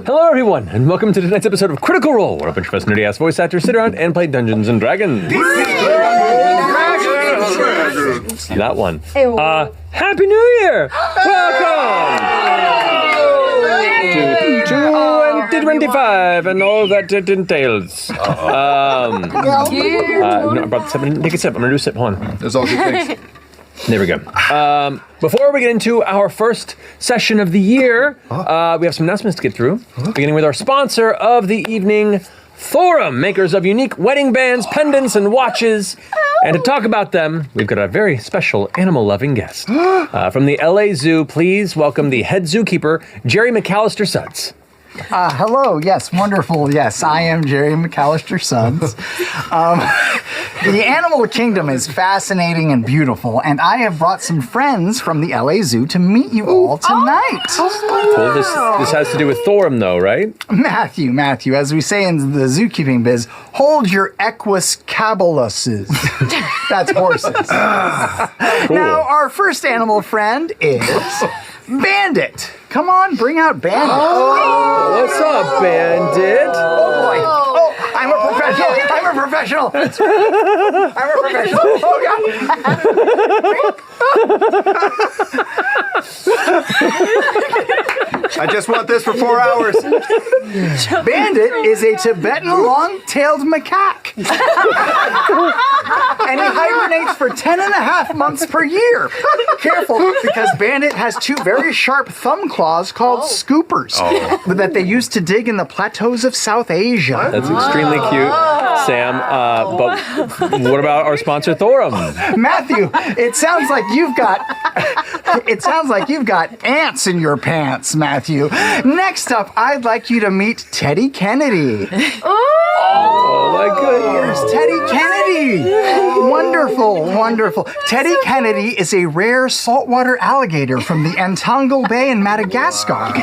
Hello, everyone, and welcome to tonight's episode of Critical Role, where a bunch of us nerdy-ass voice actors sit around and play Dungeons and Dragons. That one. Happy New Year! Welcome to 2025 and all that it entails. No, I brought 7. Take a sip. I'm gonna do a sip. Hold on. There's all good things. There we go. Before we get into our first session of the year, we have some announcements to get through, beginning with our sponsor of the evening, Orym, makers of unique wedding bands, pendants, and watches. And to talk about them, we've got a very special animal-loving guest. From the LA Zoo, please welcome the head zookeeper, Jerry McAllister Suggs. Hello, yes, wonderful, yes, I am Jerry McAllister Suggs. The animal kingdom is fascinating and beautiful, and I have brought some friends from the LA Zoo to meet you all tonight. Cool. This has to do with Orym, though, right? Matthew, as we say in the zookeeping biz, hold your equus cabuluses. That's horses. Cool. Now, our first animal friend is Bandit. Come on, bring out Bandit. What's up, Bandit? Oh boy. Oh, I'm a professional. Oh, I just want this for 4 hours. yeah. Bandit is a Tibetan long-tailed macaque. And he hibernates for 10 and a half months per year. Careful, because Bandit has 2 very sharp thumb claws called scoopers that they used to dig in the plateaus of South Asia. That's extremely cute, Sam. But what about our sponsor, Orym? Matthew, it sounds like you've got ants in your pants, Matthew. Next up, I'd like you to meet Teddy Kennedy. Oh my goodness. Here's Teddy Kennedy. Wonderful. Teddy Kennedy is a rare saltwater alligator from the Antangle Bay in Madagascar.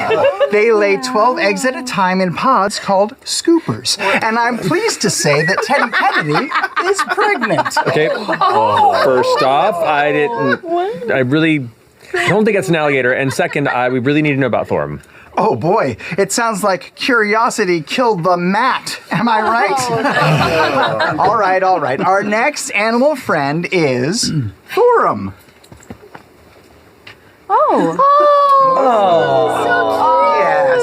They lay 12 eggs at a time in pods called scoopers. And I'm pleased to say that Teddy Kennedy is pregnant. Okay. First off, I don't think it's an alligator. And second, we really need to know about Orym. Oh boy, it sounds like curiosity killed the mat. Am I right? All right. Our next animal friend is Orym. Yes.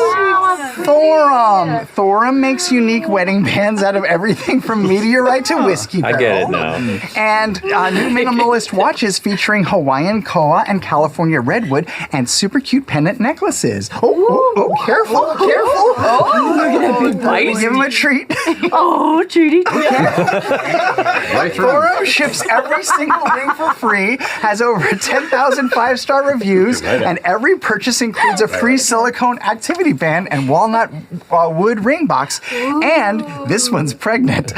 Orym makes unique wedding bands out of everything from meteorite to whiskey barrel. I get it now. And new minimalist watches featuring Hawaiian koa and California redwood and super cute pendant necklaces. Oh, careful. Look at that big bite. We'll give him a treat. Oh, treaty. Orym ships every single ring for free, has over 10,000 5-star reviews, and every purchase includes a free silicone activity band and walnut wood ring box, and this one's pregnant.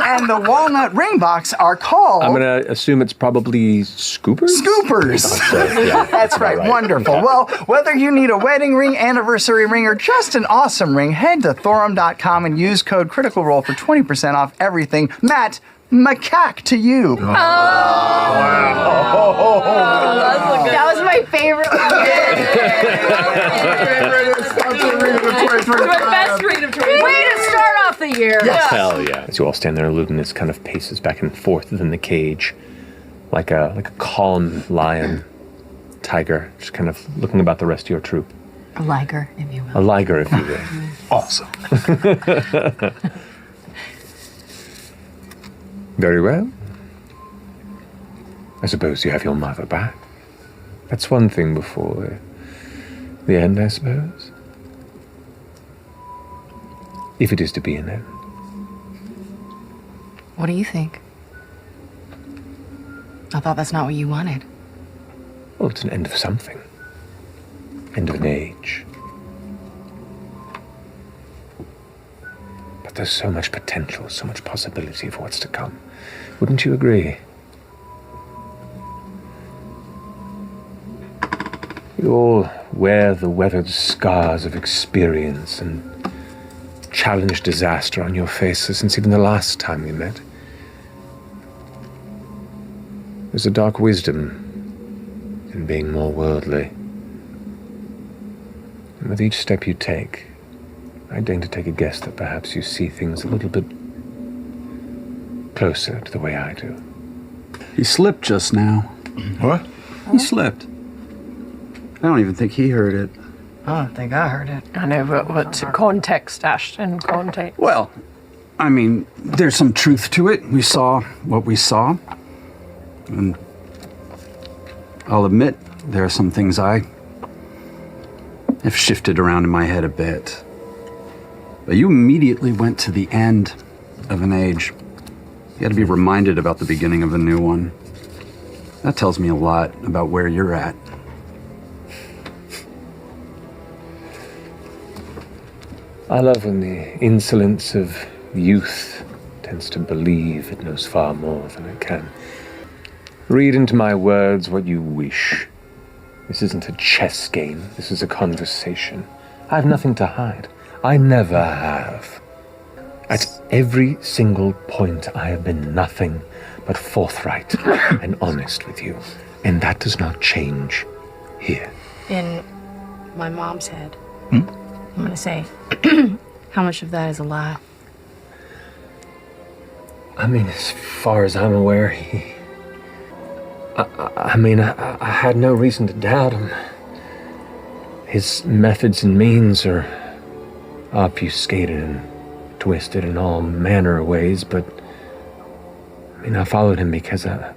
And the walnut ring box are called... I'm going to assume it's probably scoopers? Scoopers. Yeah. That's right. Wonderful. Okay. Well, whether you need a wedding ring, anniversary ring, or just an awesome ring, head to Orym.com and use code Critical Role for 20% off everything. Matt, macaque to you. That was my favorite one. Best read of 2020. Way to start off the year. Yes. Hell yeah. As you all stand there, Ludinus kind of paces back and forth within the cage like a calm lion, tiger, just kind of looking about the rest of your troop. A liger, if you will. A liger, if you will. Awesome. Very well. I suppose you have your mother back. That's one thing before the end, I suppose. If it is to be an end. What do you think? I thought that's not what you wanted. Well, it's an end of something. End of an age. But there's so much potential, so much possibility for what's to come. Wouldn't you agree? You all wear the weathered scars of experience and challenge disaster on your faces since even the last time we met. There's a dark wisdom in being more worldly. With each step you take, I deign to take a guess that perhaps you see things a little bit closer to the way I do. He slipped just now. What? He slipped. I don't even think he heard it. I don't think I heard it. I know, but what context, Ashton? Context. Well, I mean, there's some truth to it. We saw what we saw. And I'll admit, there are some things I have shifted around in my head a bit. But you immediately went to the end of an age. You had to be reminded about the beginning of a new one. That tells me a lot about where you're at. I love when the insolence of youth tends to believe it knows far more than it can. Read into my words what you wish. This isn't a chess game. This is a conversation. I have nothing to hide. I never have. At every single point, I have been nothing but forthright and honest with you. And that does not change here. In my mom's head, I'm gonna say, how much of that is a lie? I mean, as far as I'm aware, I had no reason to doubt him. His methods and means are obfuscated and twisted in all manner of ways, but I followed him because I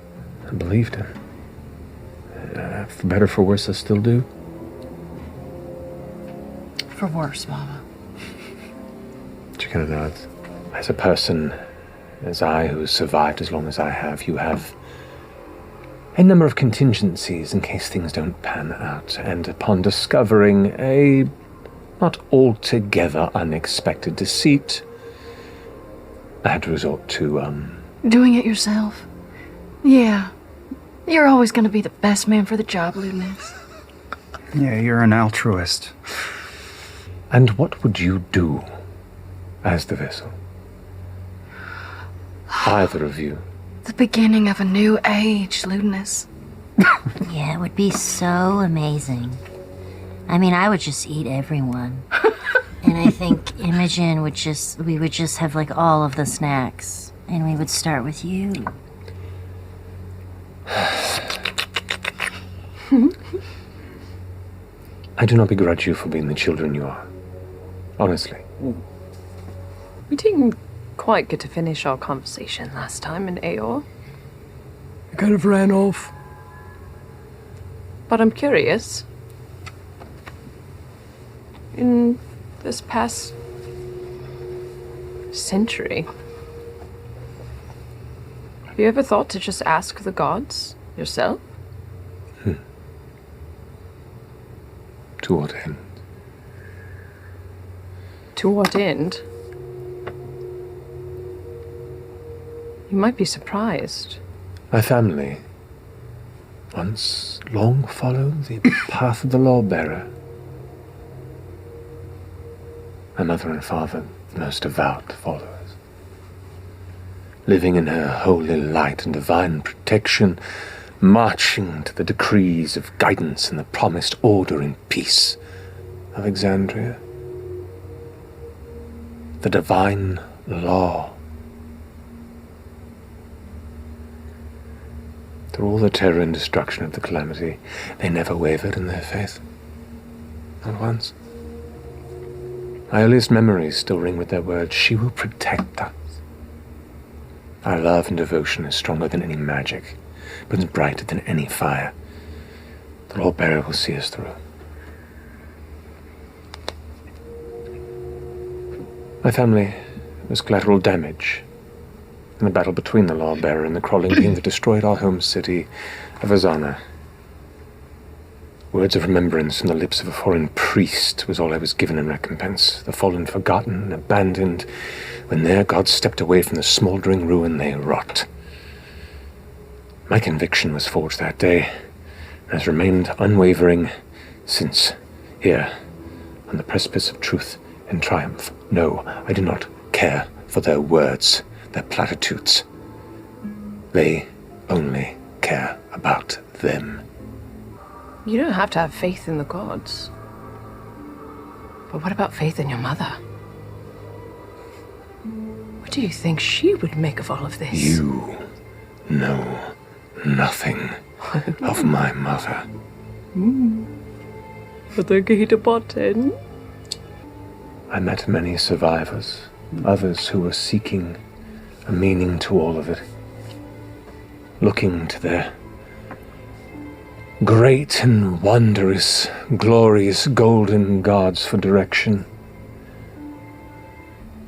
believed him. For better or for worse, I still do. For worse, Mama. She kind of nods. As a person, as I, who has survived as long as I have, you have a number of contingencies in case things don't pan out, and upon discovering a not altogether unexpected deceit, I had to resort to, Doing it yourself? Yeah. You're always gonna be the best man for the job, Ludinus. Yeah, you're an altruist. And what would you do as the vessel? Either of you. The beginning of a new age, Ludinus. Yeah, it would be so amazing. I mean, I would just eat everyone. And I think Imogen we would just have like all of the snacks. And we would start with you. I do not begrudge you for being the children you are. Honestly. We didn't quite get to finish our conversation last time in Aor. It kind of ran off. But I'm curious. In this past century, have you ever thought to just ask the gods yourself? To what end? To what end? You might be surprised. My family once long followed the path of the lawbearer. My mother and father, most devout followers. Living in her holy light and divine protection, marching to the decrees of guidance and the promised order and peace of Exandria. The divine law. Through all the terror and destruction of the calamity, they never wavered in their faith. Not once. My earliest memories still ring with their words, "She will protect us." Our love and devotion is stronger than any magic, burns brighter than any fire. The Lawbearer will see us through. My family was collateral damage in the battle between the Lawbearer and the crawling being that destroyed our home city of Azana. Words of remembrance from the lips of a foreign priest was all I was given in recompense. The fallen forgotten and abandoned, when their gods stepped away from the smoldering ruin they wrought. My conviction was forged that day, and has remained unwavering since, here, on the precipice of truth and triumph. No, I do not care for their words, their platitudes. They only care about them. You don't have to have faith in the gods. But what about Faith and your mother? What do you think she would make of all of this? You know nothing of my mother. I met many survivors, others who were seeking a meaning to all of it, looking to their great and wondrous, glorious golden gods for direction,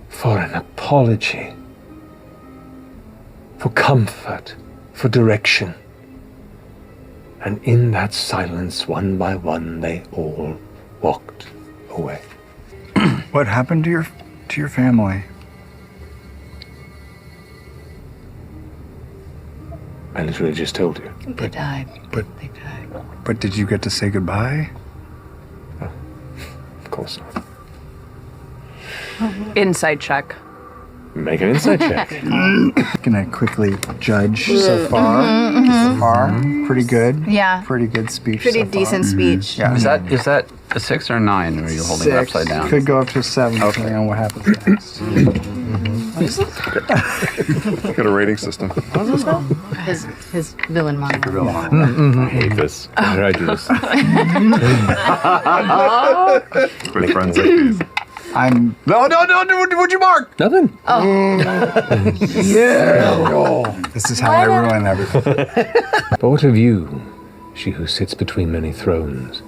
for an apology, for comfort, for direction. And in that silence, one by one, they all walked away. What happened to your family? I literally just told you. They died. But They died. but did you get to say goodbye? Of course not. Inside check. Make an insight check. Gonna quickly judge so far. So far, pretty good. Yeah. Pretty good speech. Pretty so far. decent speech. Yeah. Is that a 6 or a 9, or are you holding it 6. upside down? Could go up to 7 depending on what happens next. Got a rating system. His villain monologue. I hate this. Why did I do this? With friends like these. I'm. No, what'd you mark? Nothing. This is how I ruin everything. But what of you, she who sits between many thrones?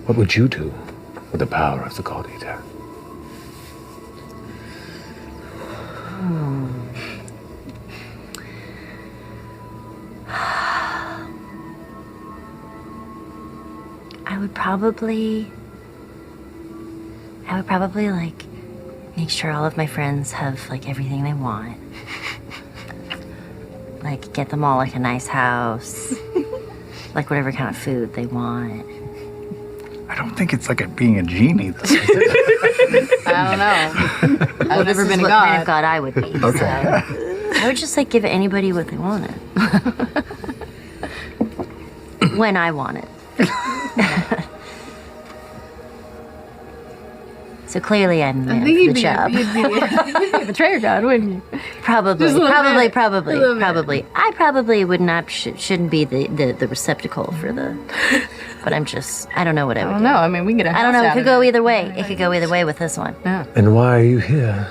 What would you do with the power of the God Eater? I would probably like make sure all of my friends have like everything they want. Like get them all like a nice house, like whatever kind of food they want. I don't think it's like being a genie, though. I don't know. I've never been a What god. kind of god I would be. Okay. So I would just like give anybody what they wanted. When I want it. So clearly I'm there for the job. You'd be a betrayer god, wouldn't you? Probably, Just a little bit. probably. A little bit. I probably would not, shouldn't be the receptacle for the, but I don't know what I I would don't do. know. I mean, we can get a I don't know, house it out could of go either way. It could go either way with this one. And why are you here?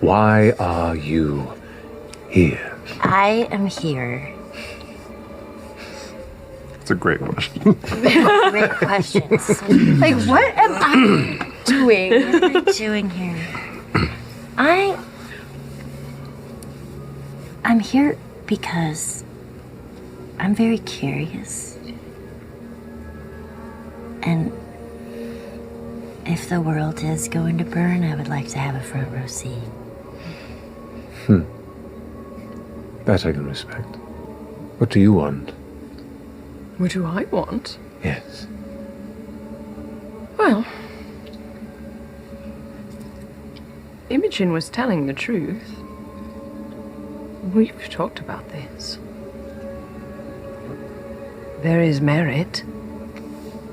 Why are you here? I am here. It's a great question. Great questions. Like, what am I doing? What am I doing here? I'm here because I'm very curious. And if the world is going to burn, I would like to have a front row seat. That I can respect. What do you want? What do I want? Yes. Well, Imogen was telling the truth. We've talked about this. There is merit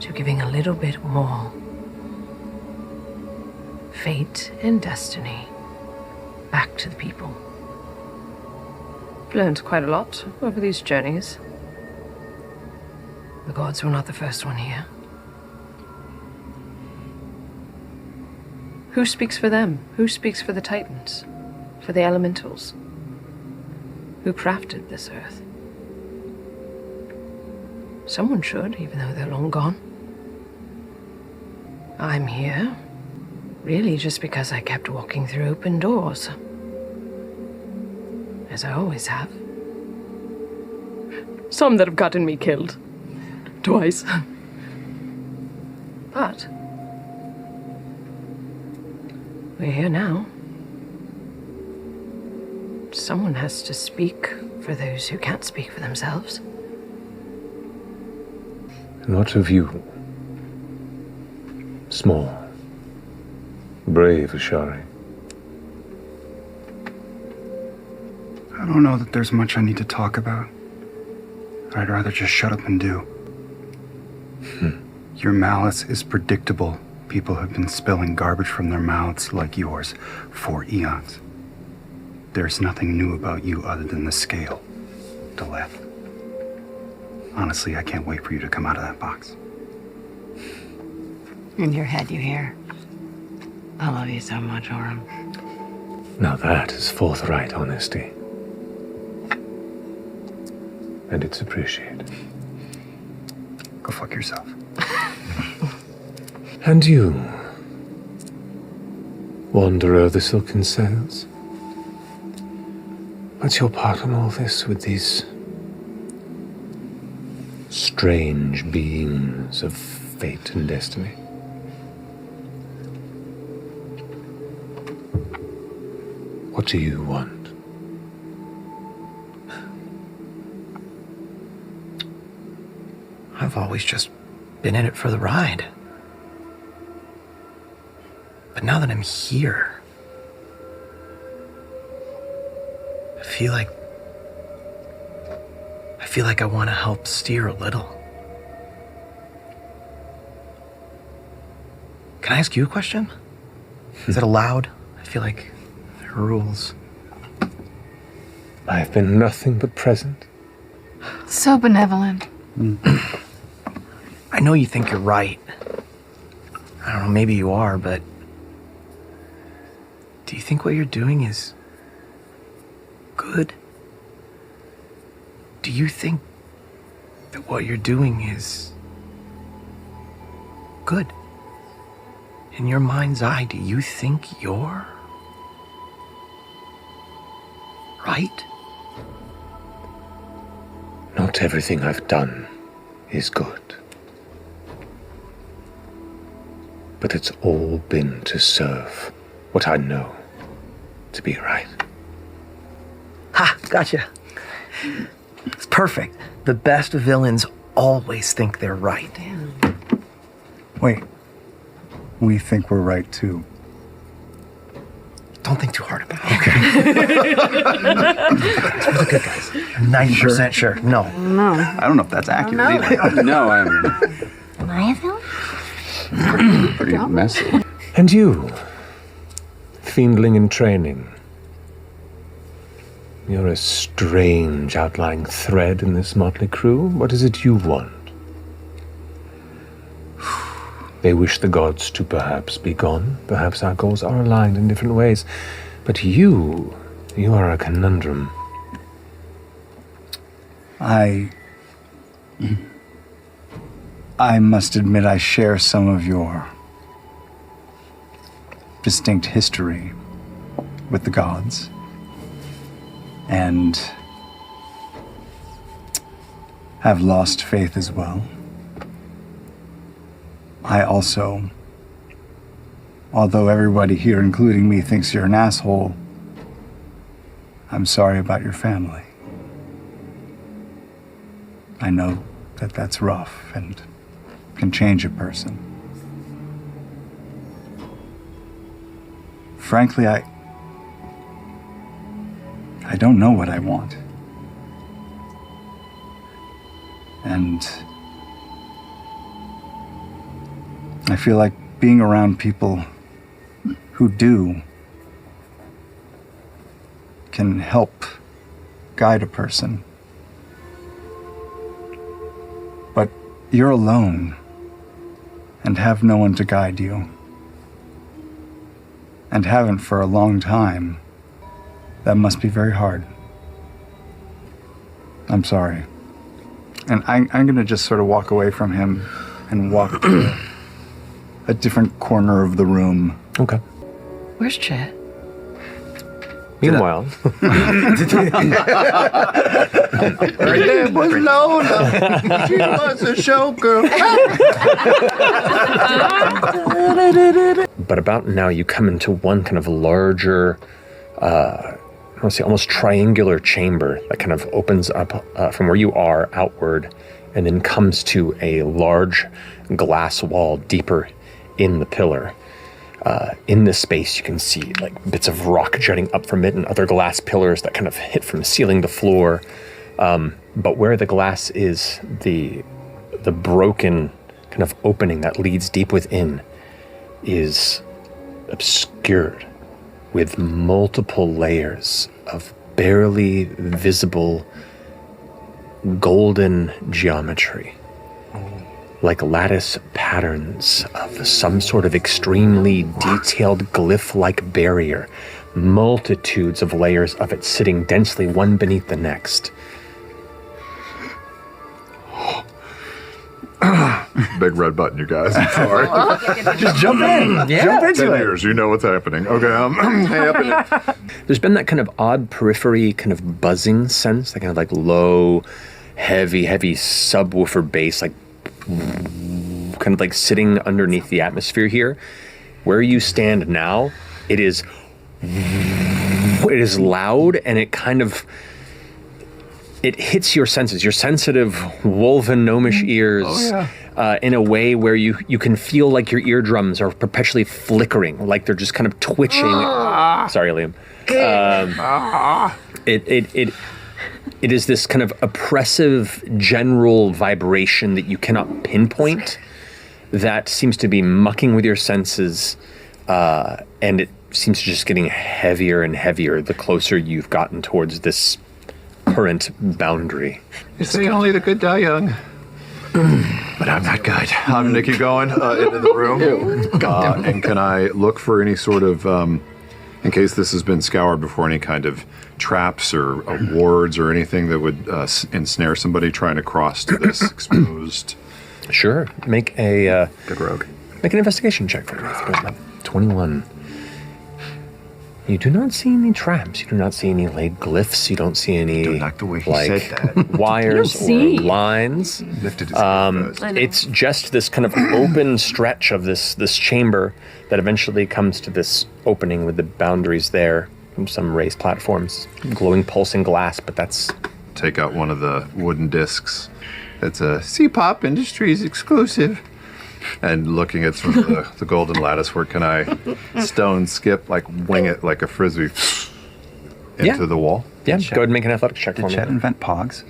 to giving a little bit more fate and destiny back to the people. I've learned quite a lot over these journeys. The gods were not the first one here. Who speaks for them? Who speaks for the Titans? For the Elementals? Who crafted this earth? Someone should, even though they're long gone. I'm here, really just because I kept walking through open doors. As I always have. Some that have gotten me killed. Twice. But we're here now. Someone has to speak for those who can't speak for themselves. And what of you? Small, brave Ashari. I don't know that there's much I need to talk about. I'd rather just shut up and do. Your malice is predictable. People have been spilling garbage from their mouths like yours for eons. There's nothing new about you other than the scale, Deleth. Honestly, I can't wait for you to come out of that box. In your head, you hear, I love you so much, Orym. Now that is forthright honesty. And it's appreciated. Go fuck yourself. And you, wanderer of the silken sails? What's your part in all this with these strange beings of fate and destiny? What do you want? I've always just been in it for the ride. But now that I'm here, I feel like I want to help steer a little. Can I ask you a question? Is it allowed? I feel like there are rules. I have been nothing but present. So benevolent. I know you think you're right. I don't know, maybe you are, but do you think what you're doing is good? Do you think that what you're doing is good? In your mind's eye, do you think you're right? Not everything I've done is good. But it's all been to serve what I know to be right. Ha! Gotcha. It's perfect. The best villains always think they're right. Wait. We think we're right too. Don't think too hard about it. Okay. It's really good, guys. I'm 90% sure. No. I don't know if that's accurate either. No, I'm Am I a villain? pretty messy. And you, fiendling in training. You're a strange outlying thread in this motley crew. What is it you want? They wish the gods to perhaps be gone. Perhaps our goals are aligned in different ways. But you are a conundrum. I must admit I share some of your distinct history with the gods. And have lost faith as well. I also, although everybody here, including me, thinks you're an asshole, I'm sorry about your family. I know that that's rough and can change a person. Frankly, I don't know what I want. And I feel like being around people who do can help guide a person. But you're alone and have no one to guide you. And haven't for a long time. That must be very hard. I'm sorry. And I'm gonna just sort of walk away from him and walk to a different corner of the room. Okay. Where's Chet? Meanwhile, Right there was Laudna. She was a showgirl. but about now you come into one kind of larger, I want to say almost triangular chamber that kind of opens up from where you are outward and then comes to a large glass wall deeper in the pillar. In this space, you can see like bits of rock jutting up from it and other glass pillars that kind of hit from ceiling to floor. But where the glass is, the broken kind of opening that leads deep within is obscured with multiple layers of barely visible golden geometry, like lattice patterns of some sort of extremely detailed glyph-like barrier, multitudes of layers of it sitting densely one beneath the next. Big red button, you guys. I'm sorry. Just jump in. Yeah. Jump into 10 it. years, you know what's happening. Okay, hey, There's been that kind of odd periphery kind of buzzing sense, that kind of like low, heavy subwoofer bass, like kind of like sitting underneath the atmosphere here. Where you stand now, it is loud, and it kind of, it hits your senses, your sensitive woven gnomish ears in a way where you can feel like your eardrums are perpetually flickering, like they're just kind of twitching. Sorry, Liam. It is this kind of oppressive general vibration that you cannot pinpoint that seems to be mucking with your senses, and it seems to just getting heavier and heavier the closer you've gotten towards this current boundary. You say only the good die young. But I'm not good. I'm going to keep going into the room. And can I look for any sort of, in case this has been scoured before, any kind of traps or wards or anything that would ensnare somebody trying to cross to this exposed? Sure. Make a good rogue. Make an investigation check for me. 21. You do not see any traps. You do not see any laid glyphs. You don't see any wires or lines. It's just this kind of open stretch of this chamber that eventually comes to this opening with the boundaries there, from some raised platforms, glowing pulsing glass, but that's... Take out one of the wooden discs. It's a C-Pop Industries exclusive. And looking at some of the golden lattice work, can I stone skip, like wing it like a frisbee into the wall? Yeah, go ahead and make an athletics check for me. Did Chet invent POGs?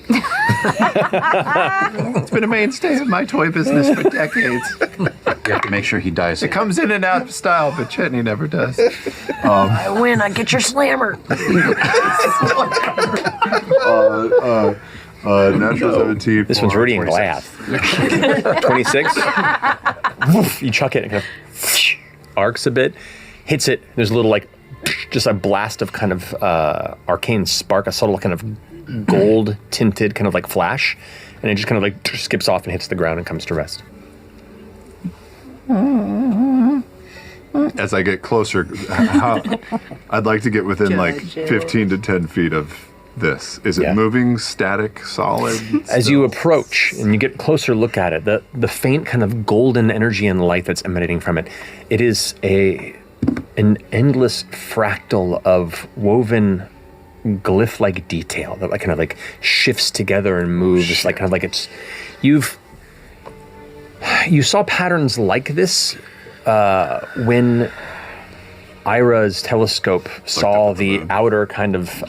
It's been a mainstay of my toy business for decades. You have to make sure he dies. It comes in and out of style, but Chetney never does. I win, I get your slammer. Natural 17. This one's already in glass. 26. Woof, you chuck it, it kind of arcs a bit, hits it. There's a little like, just a blast of kind of arcane spark, a subtle kind of gold tinted kind of like flash, and it just kind of like skips off and hits the ground and comes to rest. As I get closer, I'd like to get within like 15 to 10 feet of this. Is it moving, static, solid? As you approach and you get closer look at it, the faint kind of golden energy and light that's emanating from it, it is an endless fractal of woven glyph-like detail that like kind of like shifts together and moves, like kind of like it's, you saw patterns like this when Ira's telescope saw the outer kind of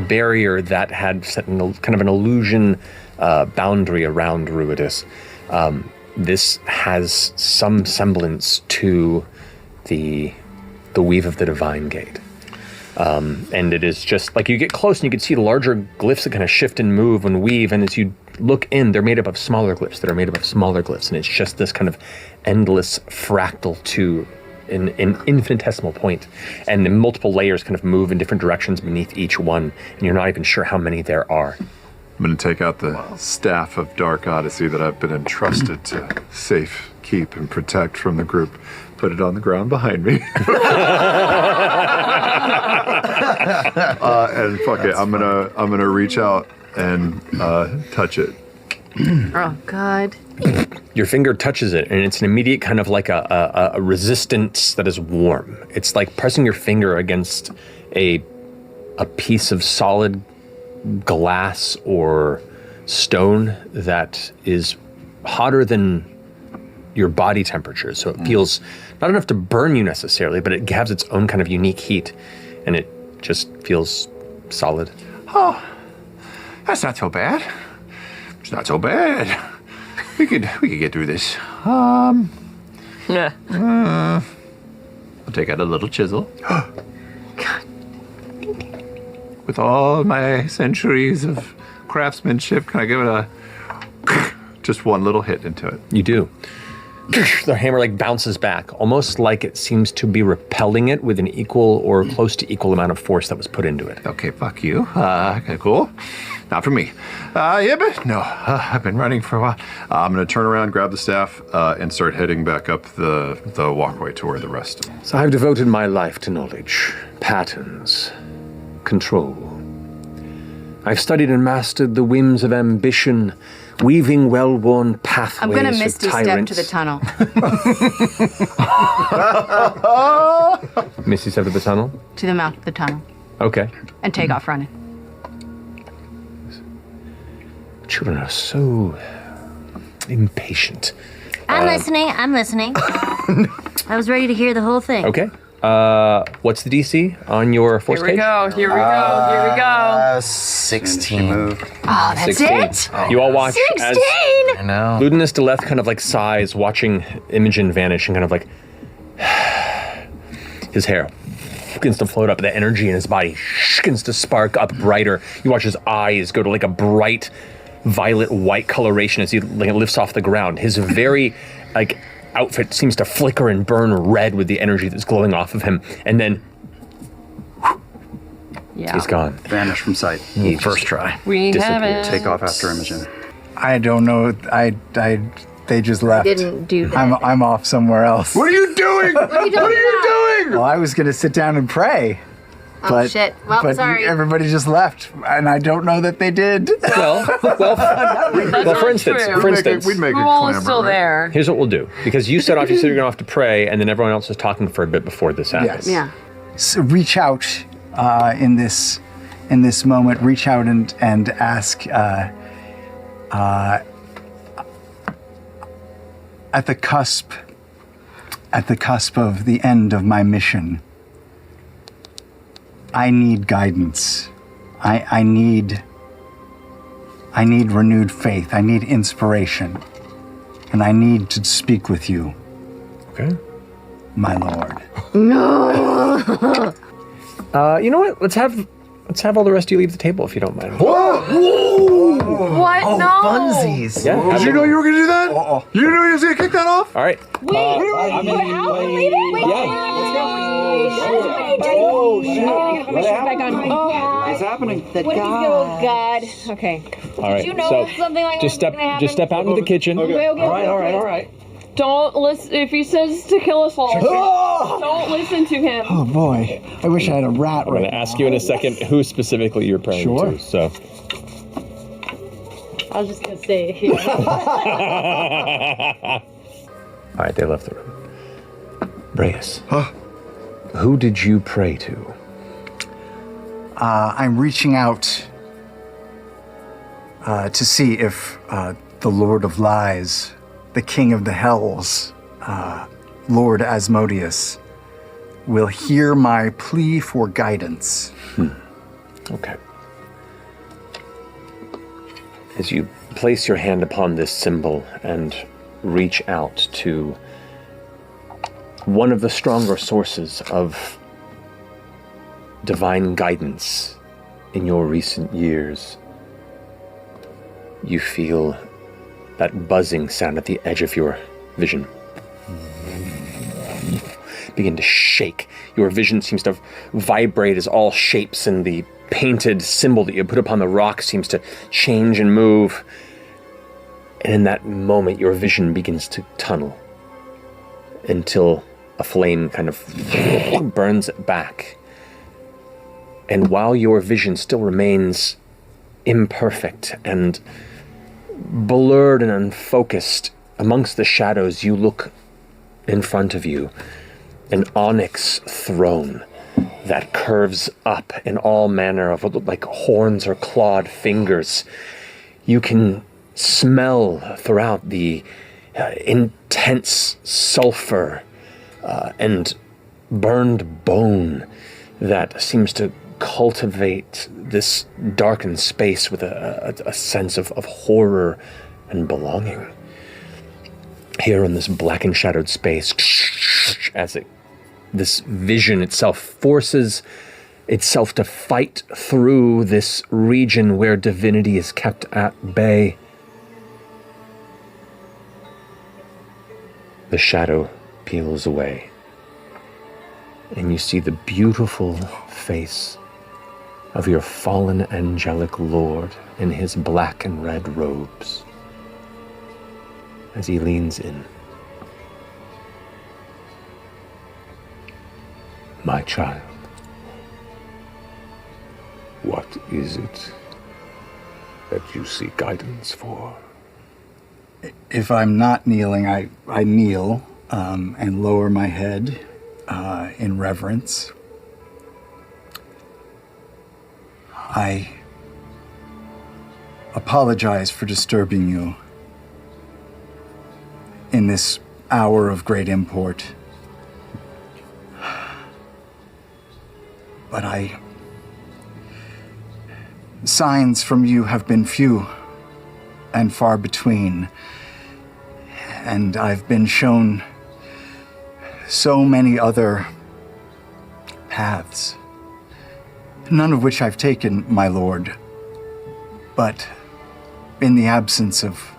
barrier that had set kind of an illusion boundary around Ruidus. This has some semblance to the weave of the Divine Gate. And it is just, like you get close and you can see the larger glyphs that kind of shift and move and weave, and as you look in, they're made up of smaller glyphs that are made up of smaller glyphs, and it's just this kind of endless fractal to an infinitesimal point, and the multiple layers kind of move in different directions beneath each one, and you're not even sure how many there are. I'm going to take out the staff of Dark Odyssey that I've been entrusted to safe keep and protect from the group. Put it on the ground behind me. And fuck it, I'm gonna reach out and touch it. Oh God. Your finger touches it, and it's an immediate kind of like a resistance that is warm. It's like pressing your finger against a piece of solid glass or stone that is hotter than your body temperature. So it feels not enough to burn you necessarily, but it has its own kind of unique heat, and it just feels solid. Oh, that's not so bad. It's not so bad. We could get through this. Yeah. I'll take out a little chisel. With all my centuries of craftsmanship, can I give it just one little hit into it? You do. The hammer bounces back, almost like it seems to be repelling it with an equal or close to equal amount of force that was put into it. Okay, fuck you. Okay, cool. Not for me. Yeah, but no, I've been running for a while. I'm going to turn around, grab the staff, and start heading back up the walkway to where the rest of them. So I've devoted my life to knowledge, patterns, control. I've studied and mastered the whims of ambition, weaving well-worn pathways I'm gonna of misty step tyrants. to the tunnel. Misty step to the tunnel? To the mouth of the tunnel. Okay. And take off running. Children are so impatient. I'm listening. I was ready to hear the whole thing. Okay. What's the DC on your force cage? Here we go. 16. Oh, that's 16. it? You all watch 16? as I know. Ludinus Deleth kind of sighs, watching Imogen vanish, and kind of his hair begins to float up. The energy in his body begins to spark up brighter. You watch his eyes go to a bright violet white coloration as he lifts off the ground. His very outfit seems to flicker and burn red with the energy that's glowing off of him, and then he's gone. Vanish from sight. First try. We have it. Take off after Imogen. I don't know. They just left. Didn't do that. I'm off somewhere else. What are you doing? What are you doing? Well, I was gonna sit down and pray. Oh, shit. Well, but sorry. everybody just left, and I don't know that they did. Well, for instance, we'd make We're a all clamor, still right? there. here's what we'll do. Because you said you're going off to pray, and then everyone else was talking for a bit before this happened. Yes. Yeah. So reach out in this moment. Reach out and ask. At the cusp of the end of my mission, I need guidance. I need renewed faith. I need inspiration. And I need to speak with you, Okay. my lord. No. You know what? Let's have all the rest of you leave the table if you don't mind. What? No. Funsies. Yeah. Did you know you were going to do that? You didn't know you was going to kick that off? All right. Wait, how are we leaving? Wait, What's happening? Oh, God. Okay. All right. You know So something like just that's gonna happen? step out into the kitchen. Okay. All right. Don't listen. If he says to kill us all, don't listen to him. Oh boy, I wish I had a rat I'm going to ask you in a second who specifically you're praying Sure. to. So. I was just going to say here. All right, they left the room. Braius. Who did you pray to? I'm reaching out to see if the Lord of Lies, the King of the Hells, Lord Asmodeus, will hear my plea for guidance. Okay. As you place your hand upon this symbol and reach out to one of the stronger sources of divine guidance in your recent years, you feel that buzzing sound at the edge of your vision begin to shake. Your vision seems to vibrate as all shapes and the painted symbol that you put upon the rock seems to change and move. And in that moment, your vision begins to tunnel until a flame kind of burns it back. And while your vision still remains imperfect and blurred and unfocused, amongst the shadows, you look in front of you, an onyx throne that curves up in all manner of what look like horns or clawed fingers. You can smell throughout the intense sulfur and burned bone that seems to cultivate this darkened space with a sense of horror and belonging. here in this black and shadowed space, as this vision itself forces itself to fight through this region where divinity is kept at bay. The shadow peels away, and you see the beautiful face of your fallen angelic lord in his black and red robes as he leans in. My child, what is it that you seek guidance for? If I'm not kneeling, I kneel and lower my head in reverence. I apologize for disturbing you in this hour of great import. But signs from you have been few and far between, and I've been shown so many other paths, none of which I've taken, my lord. But in the absence of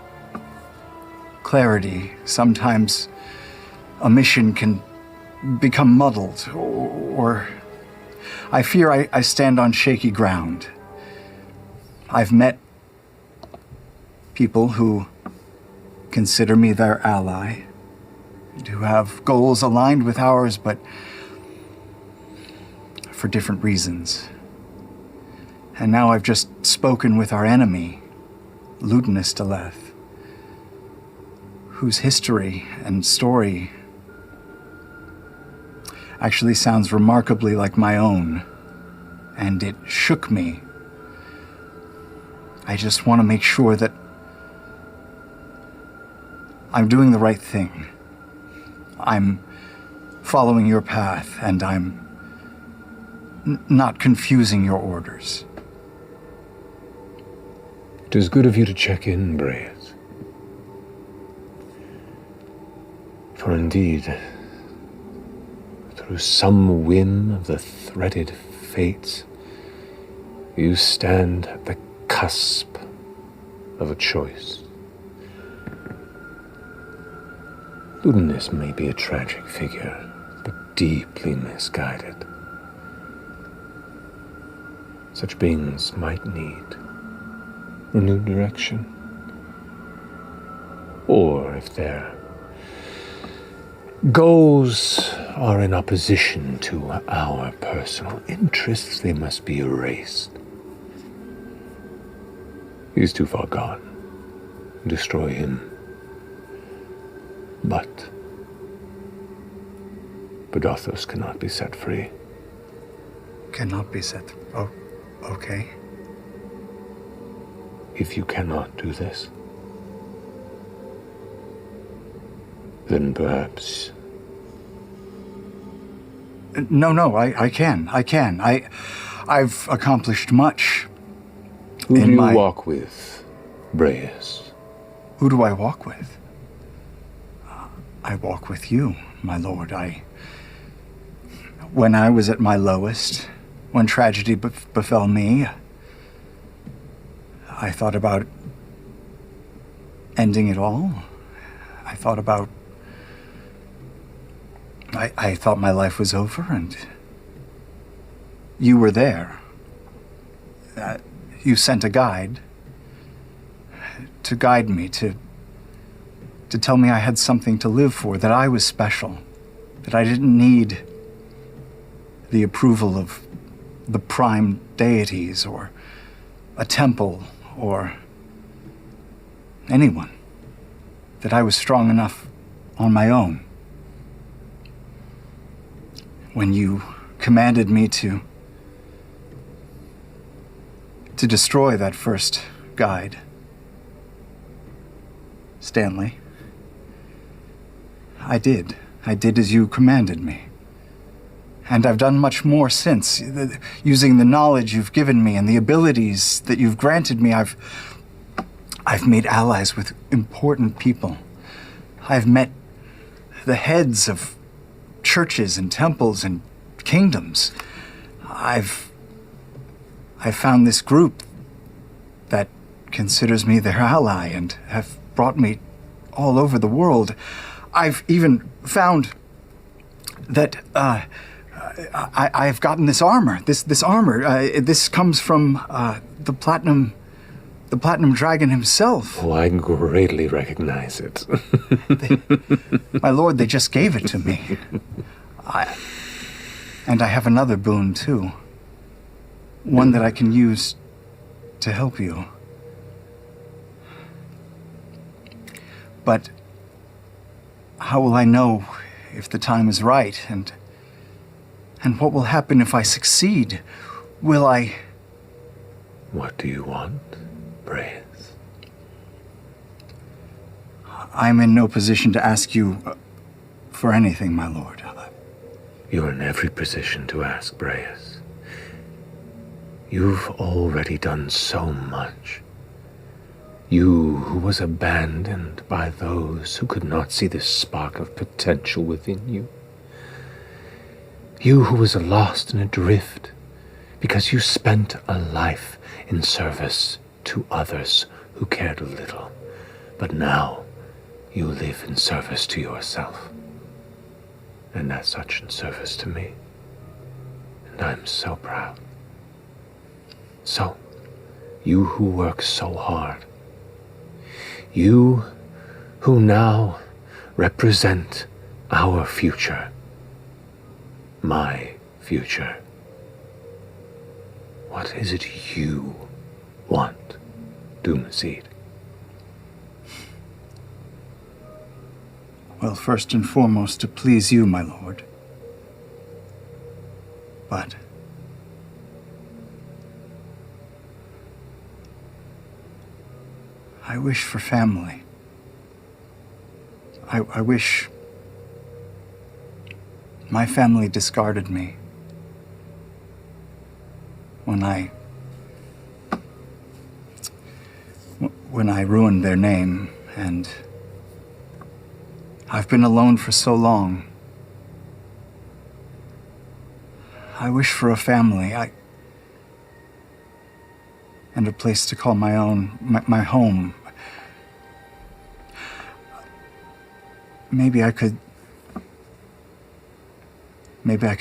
clarity, sometimes a mission can become muddled, or I fear I stand on shaky ground. I've met people who consider me their ally, who have goals aligned with ours, but for different reasons. And now I've just spoken with our enemy, Ludinus, whose history and story actually sounds remarkably like my own, and it shook me. I just want to make sure that I'm doing the right thing. I'm following your path, and I'm not confusing your orders. It is good of you to check in, Braius. For indeed, through some whim of the threaded fates, you stand at the cusp of a choice. Ludinus may be a tragic figure, but deeply misguided. Such beings might need a new direction. Or if their goals are in opposition to our personal interests, they must be erased. He's too far gone. Destroy him. But Predathos cannot be set free. Cannot be set. Oh, okay. If you cannot do this, then perhaps... No, I can. I've accomplished much. Who do you walk with, Braius? Who do I walk with? I walk with you, my lord. When I was at my lowest, when tragedy befell me, I thought about ending it all. I thought about... I thought my life was over, and you were there. You sent a guide to guide me, to tell me I had something to live for, that I was special, that I didn't need the approval of the prime deities or a temple or anyone, that I was strong enough on my own. When you commanded me to destroy that first guide, Stanley, I did as you commanded me. And I've done much more since, using the knowledge you've given me and the abilities that you've granted me. I've made allies with important people. I've met the heads of churches and temples and kingdoms. I've found this group that considers me their ally and have brought me all over the world. I've even found that I've gotten this armor. This armor. This comes from the platinum dragon himself. Oh, I greatly recognize it. My lord, they just gave it to me. And I have another boon too. One that I can use to help you. But how will I know if the time is right? And what will happen if I succeed? Will I... What do you want, Braius? I'm in no position to ask you for anything, my lord. You're in every position to ask, Braius. You've already done so much. You who was abandoned by those who could not see the spark of potential within you. You who was lost and adrift because you spent a life in service to others who cared little. But now you live in service to yourself. And as such in service to me. And I'm so proud. So, you who work so hard, you who now represent our future, my future, what is it you want, Doomseed? Well, first and foremost, to please you, my lord. But I wish for family. I wish my family discarded me when I ruined their name, and I've been alone for so long. I wish for a family, and a place to call my own, my home. Maybe I could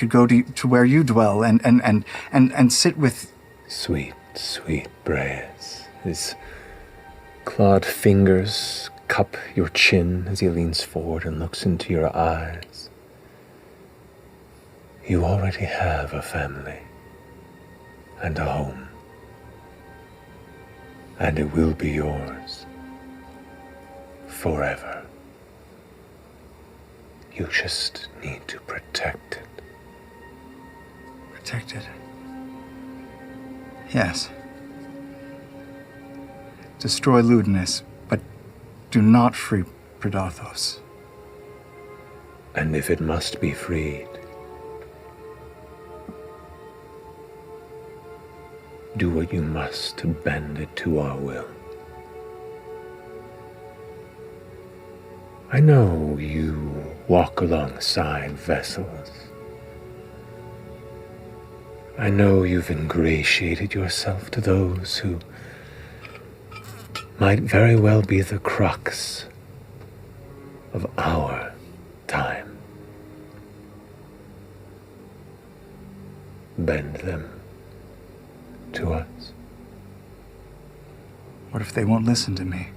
go to where you dwell and sit with... Sweet, sweet Braius. His clawed fingers cup your chin as he leans forward and looks into your eyes. You already have a family and a home, and it will be yours forever. You just need to protect it. Protect it? Yes. Destroy Ludinus, but do not free Predathos. And if it must be freed, do what you must to bend it to our will. I know you walk alongside vessels. I know you've ingratiated yourself to those who might very well be the crux of our time. Bend them to us. What if they won't listen to me?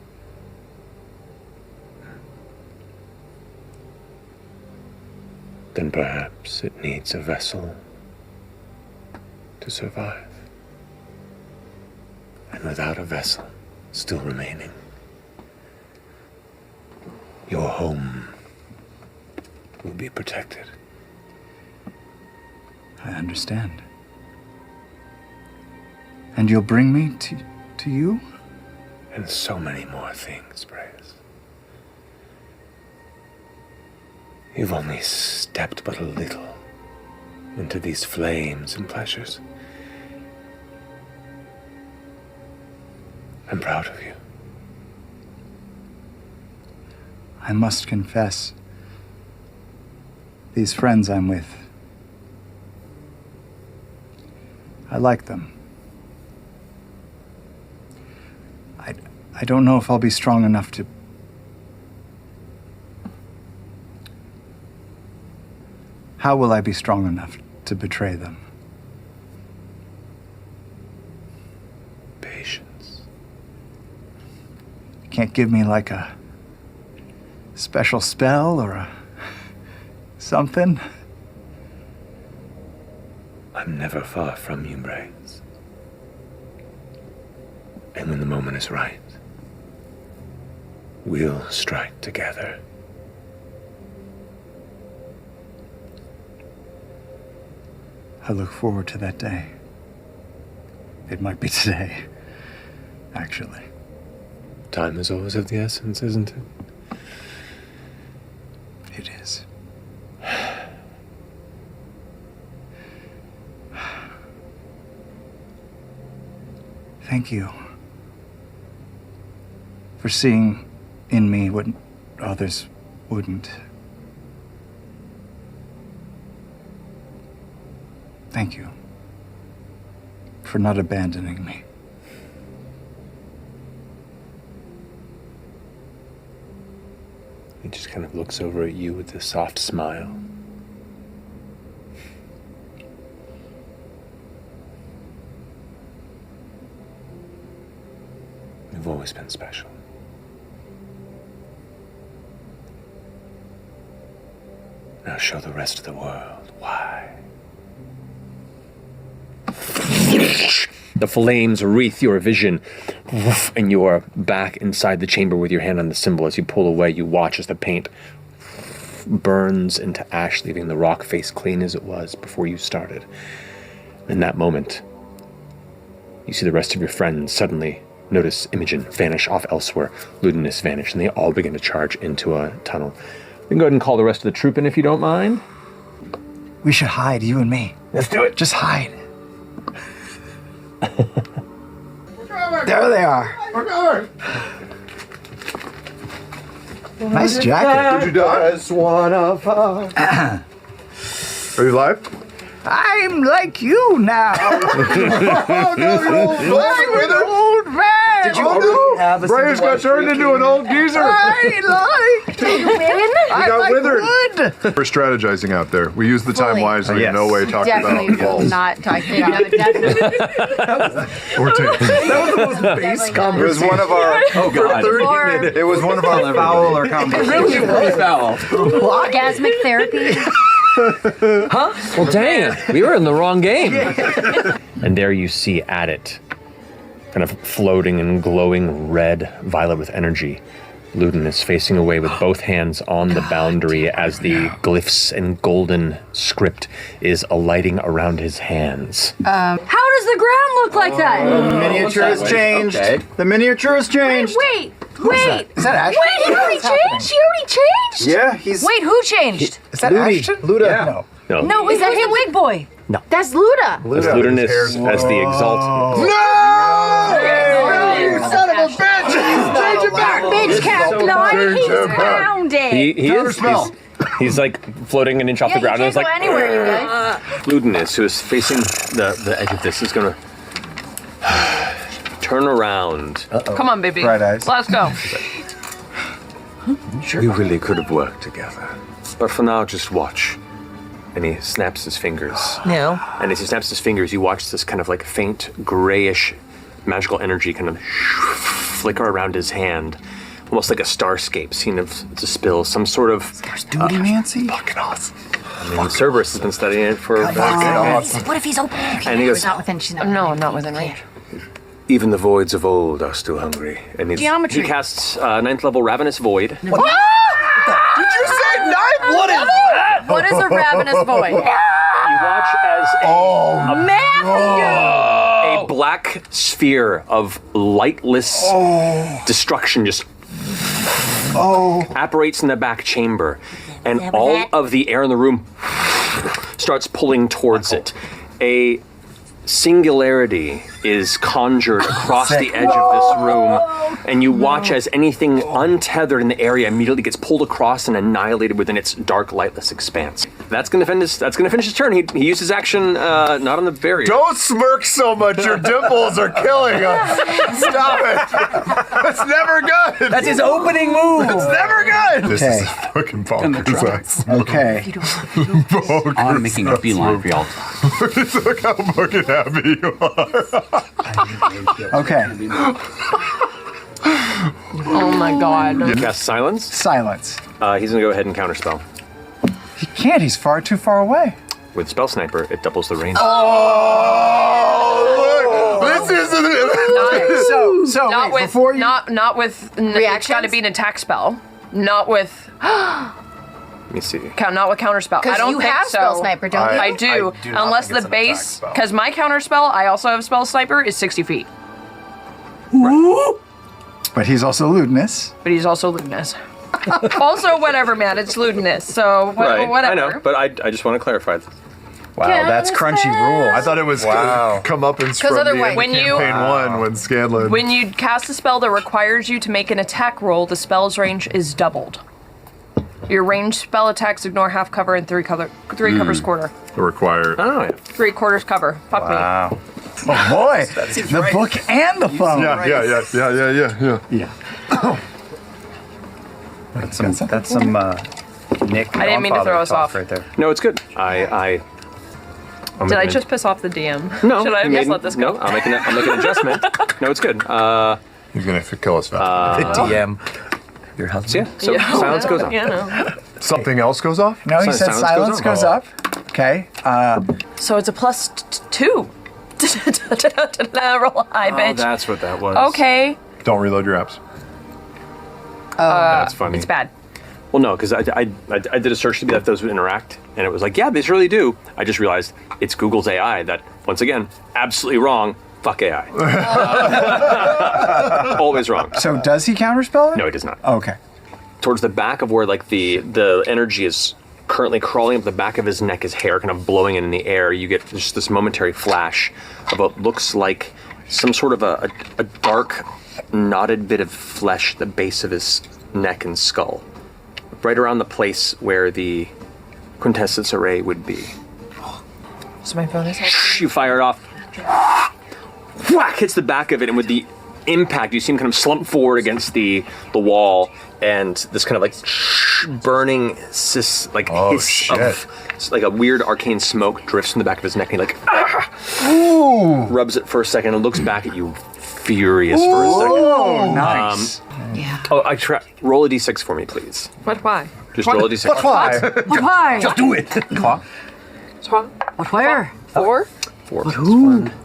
Then perhaps it needs a vessel to survive. And without a vessel still remaining, your home will be protected. I understand. And you'll bring me to you? And so many more things, Braius. You've only stepped but a little into these flames and pleasures. I'm proud of you. I must confess, these friends I'm with, I like them. I don't know if I'll be strong enough to... How will I be strong enough to betray them? Patience. You can't give me like a special spell or a something? I'm never far from you, Braius. And when the moment is right, we'll strike together. I look forward to that day. It might be today, actually. Time is always of the essence, isn't it? It is. Thank you for seeing in me what others wouldn't. Thank you for not abandoning me. He just kind of looks over at you with a soft smile. You've always been special. Now show the rest of the world why. The flames wreath your vision, and you are back inside the chamber with your hand on the symbol. As you pull away, you watch as the paint burns into ash, leaving the rock face clean as it was before you started. In that moment, you see the rest of your friends suddenly notice Imogen vanish off elsewhere, Ludinus vanish, and they all begin to charge into a tunnel. We can go ahead and call the rest of the troop in if you don't mind. We should hide, you and me. Let's do it. Just hide. There they are. We're going. Nice jacket. Did you die? One of us. Are you live? I'm like you now. Oh, no, you're old. I'm an old man. Did you Oh, already no. have a Braius got turned into an old geezer. I like I got like withered. wood. We're strategizing out there. We use the time Fully. wisely. Yes. No way talking Definitely about balls. not talking about definitely. Or tails. That was the most base It was conversation. one of our. Oh God. Or It was one of our fouler conversations. Really foul. orgasmic therapy. Huh? Well, dang, we were in the wrong game. And there you see at it, kind of floating and glowing red, violet with energy, Ludinus facing away with both hands on the boundary as the glyphs and golden script is alighting around his hands. How does the ground look like that? The miniature has changed. Okay. The miniature has changed. Wait. Is that Ashton? Wait, he already changed? He already changed? Yeah, he's. Wait, who changed? Is that Ashton? Luda. Yeah. No, No, is that him, big boy? No. That's Luda. As Ludinus as the exalt. You son of a bitch! Change it back! Bitch cat nine, he's grounded. He's like floating an inch off the ground. You And can't it's go like anywhere, you guys. Ludinus, who is facing the edge of this, is gonna turn around. Come on, baby. Bright eyes. Let's go. We really could have worked together. But for now, just watch. And he snaps his fingers. No. And as he snaps his fingers, you watch this kind of like faint, grayish, magical energy kind of flicker around his hand. Almost like a starscape seen to spill some sort of... Nancy? Fucking awesome. I mean, Cerberus has been studying it for... What if he's open? And he goes, Not within, she's not. No, I'm not within range. even the voids of old are still hungry. And Geometry. he casts 9th level Ravenous Void. Did you say 9th? What is that? What is a ravenous void? You watch as a black sphere of lightless destruction just apparates in the back chamber, and all of the air in the room starts pulling towards it. A singularity is conjured across the edge of this room, and you watch as anything untethered in the area immediately gets pulled across and annihilated within its dark, lightless expanse. That's gonna finish his turn. He used his action not on the barrier. Don't smirk so much. Your dimples are killing us. Stop it. It's never good. That's his opening move. It's never good. This Okay. is fucking bonkers. Okay. I'm making a beeline for y'all. Look how fucking happy you are. Okay. Oh my god. You cast silence. Silence. He's gonna go ahead and counterspell. He can't. He's far too far away. With Spell Sniper, it doubles the range. Oh, look. This isn't it. So Not wait, with before you. not with it's got to be an attack spell. Not with Let me see. not with counterspell. I Because don't you think have so. spell sniper, don't you? I do, I do not unless think the it's an attack base, spell. because my counterspell, I also have spell sniper, is 60 feet. But he's also Ludinus. But he's also Ludinus. Also, whatever, man. It's Ludinus, so whatever. I know, but I just want to clarify. Wow, that's crunchy rules. I thought it was come up and from otherwise- the When you- campaign one when Scanlan. When you cast a spell that requires you to make an attack roll, the spell's range is doubled. Your ranged spell attacks ignore half cover and three covers quarter. required. Oh, yeah. 3/4 cover. Fuck me. Wow. Oh boy, the book and the phone. Yeah. That's some Nick. I didn't mean to throw us off. right there. No, it's good. Did I just piss off the DM? No. Should I you just made- let this go? No, I'll make an adjustment. No, it's good. He's gonna kill us fast. The DM. Your So husband. yeah, so silence goes off. Yeah, no. Something else goes off? No, he said Silence silence goes goes up. Okay. So it's a +2. Roll high, Oh, bitch. that's what that was. Okay. Don't reload your apps. That's funny. It's bad. Well, no, because I did a search to be that those would interact, and it was like, yeah, these really do. I just realized it's Google's AI that, once again, absolutely wrong. Fuck AI. Always wrong. So does he counterspell it? No, he does not. Okay. Towards the back of where like the energy is currently crawling up the back of his neck, his hair kind of blowing in the air, you get just this momentary flash of what looks like some sort of a dark, knotted bit of flesh at the base of his neck and skull. Right around the place where the quintessence array would be. So my phone is You fire it off. Whack! Hits the back of it, and with the impact, you see him kind of slump forward against the wall, and this kind of like burning hiss of like a weird arcane smoke drifts from the back of his neck, and he like rubs it for a second and looks back at you, furious for a second. Oh, nice. Roll a d6 for me, please. What? Why? Just roll a d6. Why? Why? Just do it. Claw. What, where? 4? 4.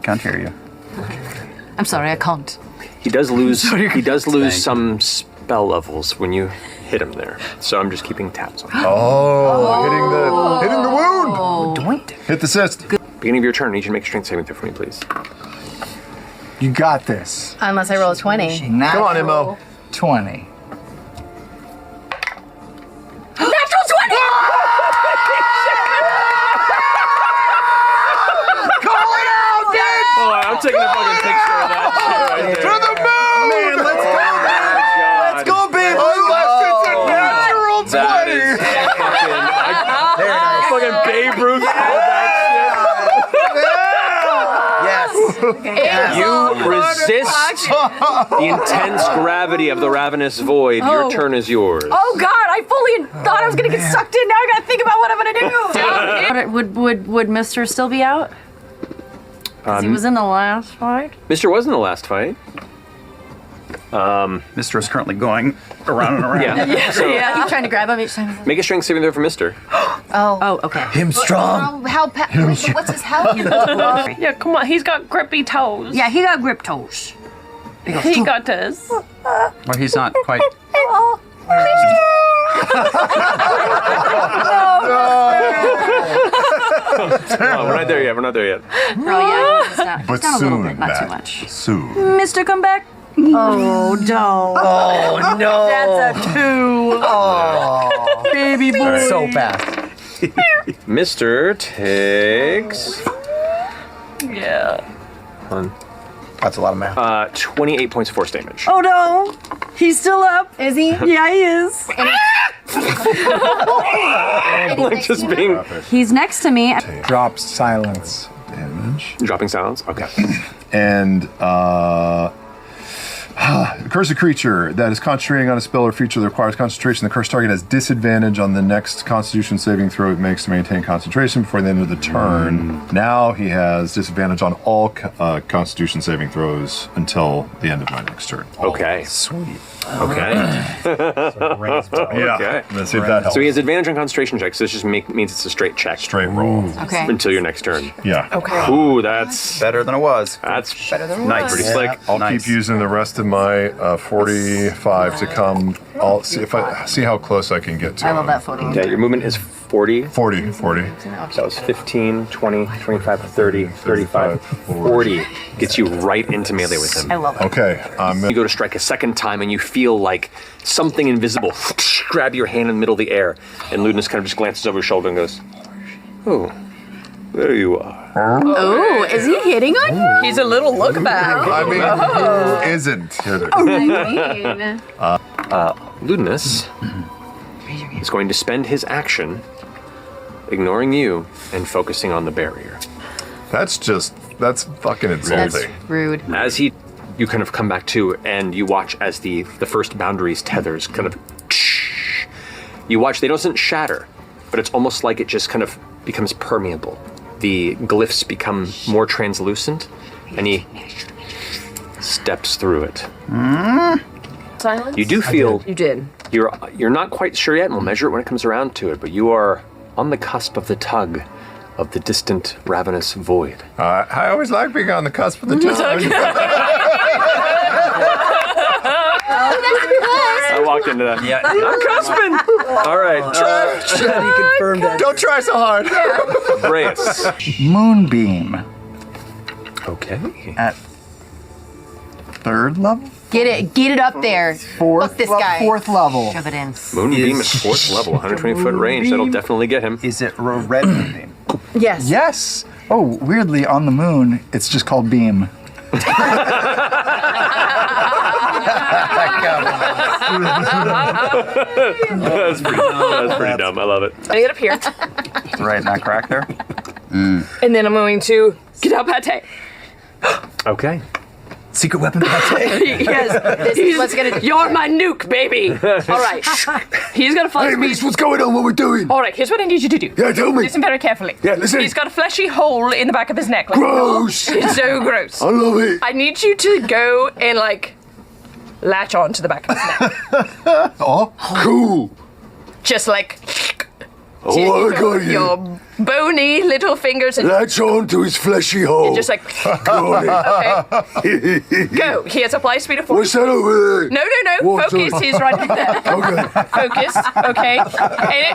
Can't hear you. I'm sorry, I can't. He does lose. He does lose some spell levels when you hit him there. So I'm just keeping tabs on. Hitting the wound. Doink. Hit the cyst. Beginning of your turn, you should make a strength saving throw for me, please. You got this. Unless I roll a 20. Come on, Mo. 20. Natural 20! Oh, I'm taking a fucking picture of that shit right there. To the moon! Man, let's go, man! Let's go, baby! Unless it's a natural 20! That is fucking Babe Ruth called that Yes. shit. You resist the intense gravity of the ravenous void. Your turn is yours. Oh God, I fully thought I was gonna get sucked in. Now I gotta think about what I'm gonna do. would Mister still be out? 'Cause he was in the last fight. Mr. was in the last fight. Mr. is currently going around and around. Yeah. So Yeah, keep trying to grab him each time. make a strength saving throw for Mr. Oh, okay. Him strong. What's his health? Yeah, come on. He's got grippy toes. Yeah, he got grip toes. He got this. Well, he's not quite. Oh, we're not there yet. We're not there yet. Oh yeah, he's down, But a little soon, bit, not too Matt. much. Soon. Mister, come back. Oh, don't. Oh no. That's a 2. Oh. Baby boy. So fast. Mr. takes Yeah. One. That's a lot of math. 28 points of force damage. Oh no! He's still up. Is he? Yeah, he is. Like just being He's next to me. Drops silence damage. dropping silence. Okay. And cursed creature that is concentrating on a spell or feature that requires concentration. The cursed target has disadvantage on the next Constitution saving throw it makes to maintain concentration before the end of the turn. Now he has disadvantage on all Constitution saving throws until the end of my next turn. Okay. Sweet. Okay. Yeah. Okay. Let's see if that helps. So he has advantage on concentration checks. So this just means it's a straight check. Straight roll. Okay. Until your next turn. Yeah. Okay. Ooh, that's Better than it was. Better than Nice. pretty slick. I'll Nice. keep using the rest of my 45 to come. I'll see if I see how close I can get to I love him. that footing. Okay, your movement is 40. 40. That was 15, 20, 25, 30, 35, 40. Gets you right into melee with him. I love it. Okay. You go to strike a second time and you feel like something invisible grab your hand in the middle of the air. And Ludinus kind of just glances over his shoulder and goes, oh, there you are. Oh, is he hitting on you? He's a little look back. I mean, who isn't? Ludinus is going to spend his action ignoring you and focusing on the barrier. That's fucking insulting. That's rude. As you kind of come back to and you watch as the first boundary's tethers kind of, you watch, they don't shatter, but it's almost like it just kind of becomes permeable. The glyphs become more translucent and he steps through it. Silence? You do feel You did. you're not quite sure yet, and we'll measure it when it comes around to it, but you are on the cusp of the tug of the distant ravenous void. I always like being on the cusp of the tug. I walked into that. Yeah. I'm cusping! All right. He confirmed that. Don't try so hard. Braius. Moonbeam Okay. at third level? Get it up there. Fourth, Fuck this guy. Fourth level. Shove it in. Moonbeam at 4th level, 120 foot range. That'll definitely get him. Is it red moonbeam? Yes. Yes. Oh, weirdly, on the moon, it's just called beam. That's pretty dumb. I love it. I get up here, Right in that crack there. and then I'm going to get out Pate. Okay. Secret weapon Pate. Yes, This is what's gonna. you're my nuke, baby. All right. He's gonna follow me. what's going on? What we're doing? All right, here's what I need you to do. Yeah, tell me. Listen very carefully. Yeah, listen. He's got a fleshy hole in the back of his neck. Like, Gross. It's so gross. I love it. I need you to go and latch on to the back of his neck. Oh, cool. Just like Oh, I got you. your bony little fingers and Latch on to his fleshy hole. just like Got it. okay. Go. He has a fly speed of 40. What's that over there? No. What's Focus. that? He's right there. Okay. Focus. Okay.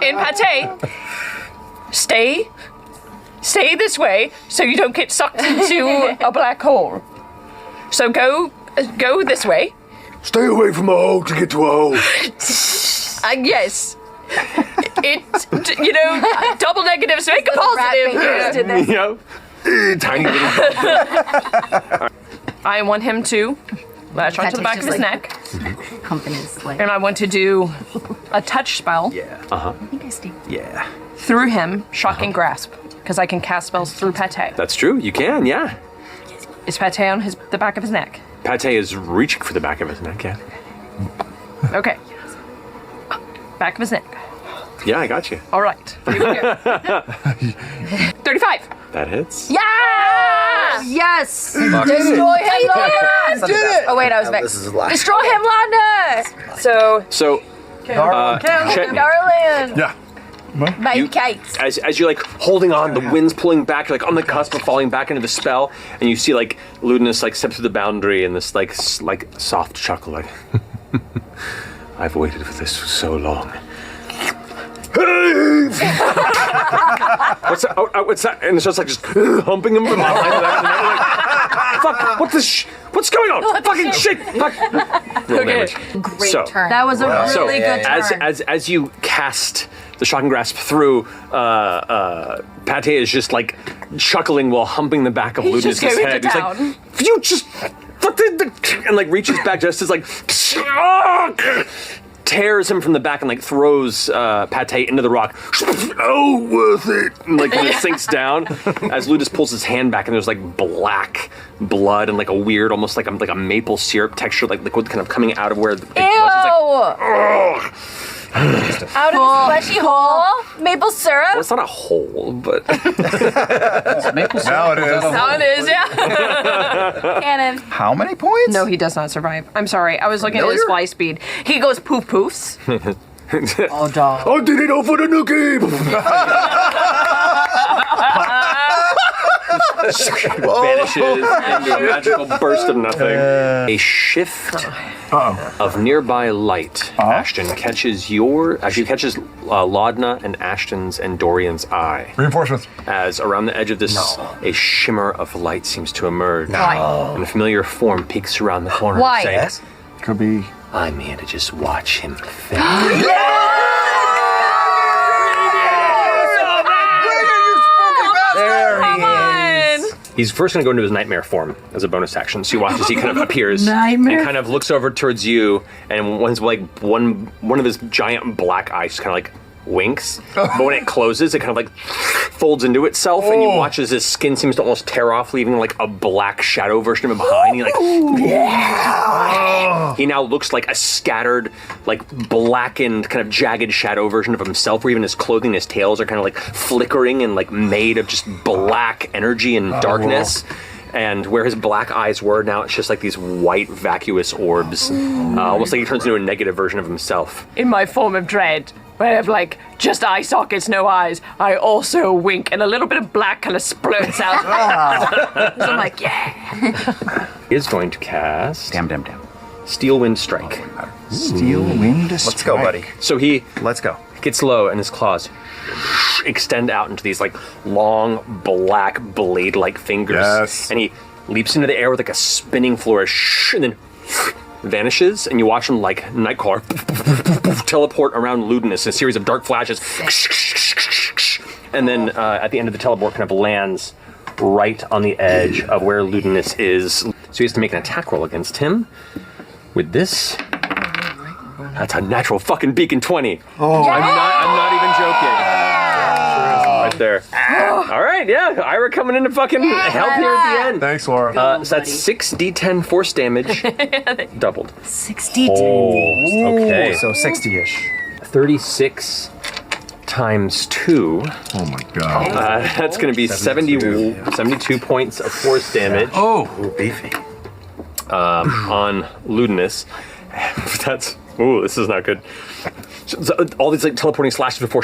And Pate, stay this way so you don't get sucked into a black hole. So go this way. Stay away from a hole to get to a hole. Yes. It's, double negatives make a positive. Yep. Tiny little. I want him to latch onto the Pate's back of just his like- neck, Companies like. and I want to do a touch spell I think I stay. Yeah. through him, shocking grasp, because I can cast spells through Pate. That's true. You can, yeah. Is Pate on the back of his neck? Pate is reaching for the back of his neck, yeah. Okay. Back of his neck. Yeah, I got you. All right. Here we go. 35. That hits. Yeah! Yes. Destroy him, Laudna! Did it. Oh wait, I was This vexed. is his last. Destroy him, Laudna! So, Chetney, Darling! Yeah. My cakes. as you're holding on, the wind's pulling back, you're on the cusp of falling back into the spell, and you see Ludinus step through the boundary and this soft chuckle I've waited for this for so long. What's that? Oh, what's that? And it's just just humping him from behind the back of the neck. Fuck! What's going on? Fucking shit! Fuck! Roll damage. Great So- turn. That was a really good turn. As you cast the shocking grasp through, Pate is just like chuckling while humping the back of He's just Ludinus' going head. to He's town. like, "You just," and like reaches back just as like tears him from the back and like throws Pate into the rock. Oh, worth it! And like it sinks down as Ludinus pulls his hand back and there's like black blood and like a weird, almost like a maple syrup texture, like liquid kind of coming out of where it was. It's like, ugh. Out of the fleshy hole? Maple syrup? Well, it's not a hole, but Maple syrup. Now it is. Now it is, yeah. Cannon. How many points? No, he does not survive. I'm sorry. I was looking at his fly speed. He goes poof poofs. Oh, dog. I did it all for the nookie! Vanishes into a magical burst of nothing. A shift of nearby light, Ashton, catches Laudna and Ashton's and Dorian's eye. Reinforcements. As around the edge of this, a shimmer of light seems to emerge. And a familiar form peeks around the corner. Why? Saying, Could be. I'm here to just watch him fail. He's first going to go into his nightmare form as a bonus action. So you watch as he kind of appears and kind of looks over towards you, and one's like one of his giant black eyes just kind of like winks, but when it closes, it kind of like folds into itself, and you watch as his skin seems to almost tear off, leaving like a black shadow version of him behind. He like, he now looks like a scattered, like blackened, kind of jagged shadow version of himself, where even his clothing, and his tails are kind of like flickering and like made of just black energy and darkness. And where his black eyes were, now it's just like these white vacuous orbs, almost like he turns into a negative version of himself. In my form of dread, where I have like just eye sockets, no eyes, I also wink, and a little bit of black kind of splurts out. So I'm like, yeah. He is going to cast Damn. Steel Wind Strike. Steel wind strike. Let's go, buddy. So he Let's go. gets low, and his claws extend out into these like long black blade-like fingers. Yes. And he leaps into the air with like a spinning flourish, and then vanishes, and you watch him like Nightcrawler teleport around Ludinus in a series of dark flashes. And then at the end of the teleport kind of lands right on the edge of where Ludinus is. So he has to make an attack roll against him with this. That's a natural fucking beacon 20. Oh, I'm not even joking. Right there. All right, yeah. Ira coming in to fucking help here at the end. Thanks, Laura. So that's 6d10 force damage, doubled. 60 Okay. So 60-ish. 36 times 2. Oh my god. That's going to be 72 points of force damage Beefy. on Ludinus. That's this is not good. So all these like teleporting slashes before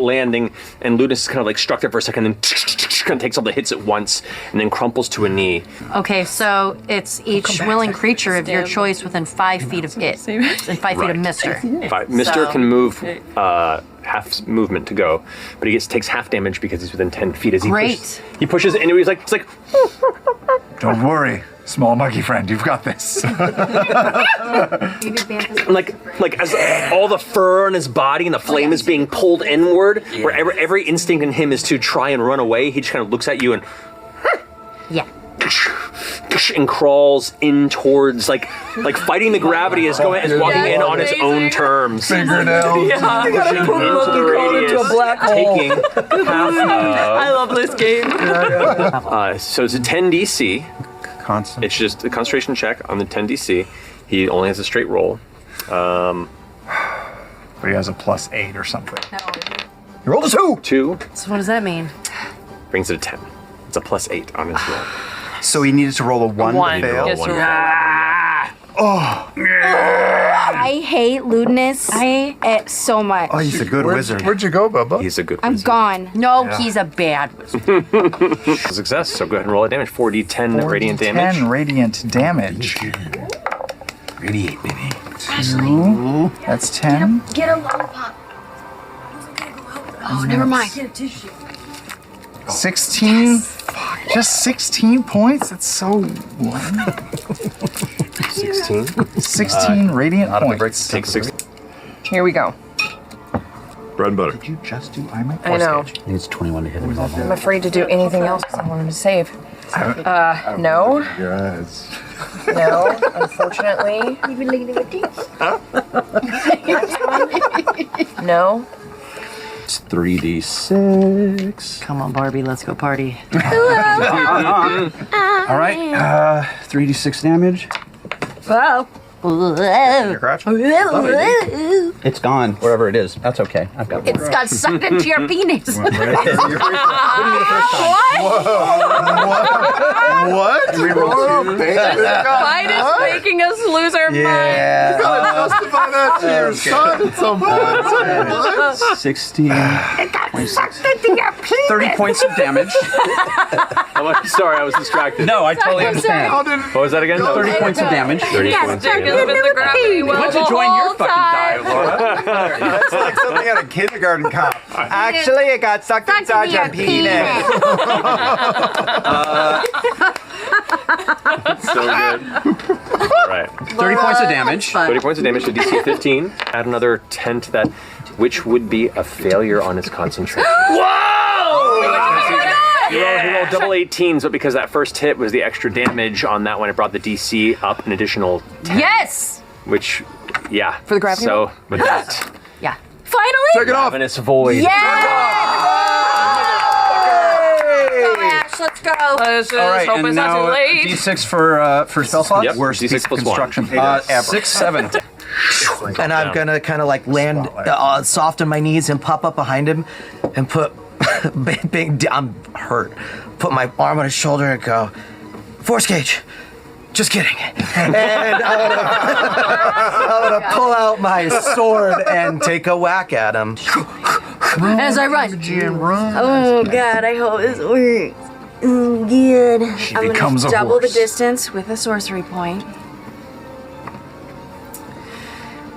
landing, and Ludinus is kind of like struck there for a second, then kind of takes all the hits at once, and then crumples to a knee. Okay, so it's each willing creature of your choice within 5 feet of it, and 5 feet of Mister. Mister can move half movement to go, but he takes half damage because he's within 10 feet. As he he pushes it into. He's like, Don't worry, small monkey friend. You've got this. like as all the fur on his body and the flame is being pulled inward, where every instinct in him is to try and run away. He just kind of looks at you and and crawls in towards like fighting the gravity is walking in on his own terms. Fingernails. Into the radius, into a black hole. taking half I love this game. so it's a 10 DC. Constant. It's just a concentration check on the 10 DC. He only has a straight roll. But he has a +8 or something. He rolled a 2. 2 So what does that mean? brings it to 10. It's a +8 on his roll. So he needed to roll a 1 to fail. Yes, I hate Ludinus so much. Oh, he's a good wizard. Where'd you go, Bubba? He's a good I'm wizard. gone. No, he's a bad wizard. Success. So go ahead and roll that damage. 4d10 radiant damage. 10 radiant damage. Radiate, baby. Ooh, that's 10. Get a lollipop. Oh, never mind. 16. Fuck. Just 16 points? That's so... 16. 16 radiant points. Take 6. Here we go. Bread and butter. Did you just do I might I know. Needs 21 to hit him. I'm afraid to do anything else because I want him to save. No. Your eyes. No, unfortunately. No. It's 3d6. Come on, Barbie, let's go party. All right, 3d6 damage. Wow. Your crotch? It's gone, wherever it is. That's okay. I've got It's got sucked into your penis. What? We rolled 2. Fight is making us lose our You gotta justify that to your son at some point. 16, 26, into your penis. 30 points of damage. Sorry, I was distracted. No, I totally understand. What was that again? 30 points of damage. 30 points of damage. The gravity well Why don't you join your fucking dive, Laura? That's like something out of kindergarten comp. Actually, it got sucked inside your penis. So good. All right. 30 points of damage. 30 points of damage to DC 15. Add another 10 to that, which would be a failure on his concentration. He rolled double 18s, but because that first hit was the extra damage on that one, it brought the DC up an additional 10. Yes! Which, yeah. For the gravity So, with that, Yeah. Finally! Take it off. Ravenous Void. Yeah! Ash, let's go. Let's just All right, hope and it's not now too late. D6 for spell slots. Yep, Worst D6 piece of plus construction 1. ever. 6, 7. And I'm gonna kind of like land soft on my knees and pop up behind him and put I'm hurt. Put my arm on his shoulder and go, Force Gauge. Just kidding. And I'm gonna pull out my sword and take a whack at him. As I run. Oh God, I hope this works. Oh, good. She I'm becomes gonna a double the horse. distance with a sorcery point.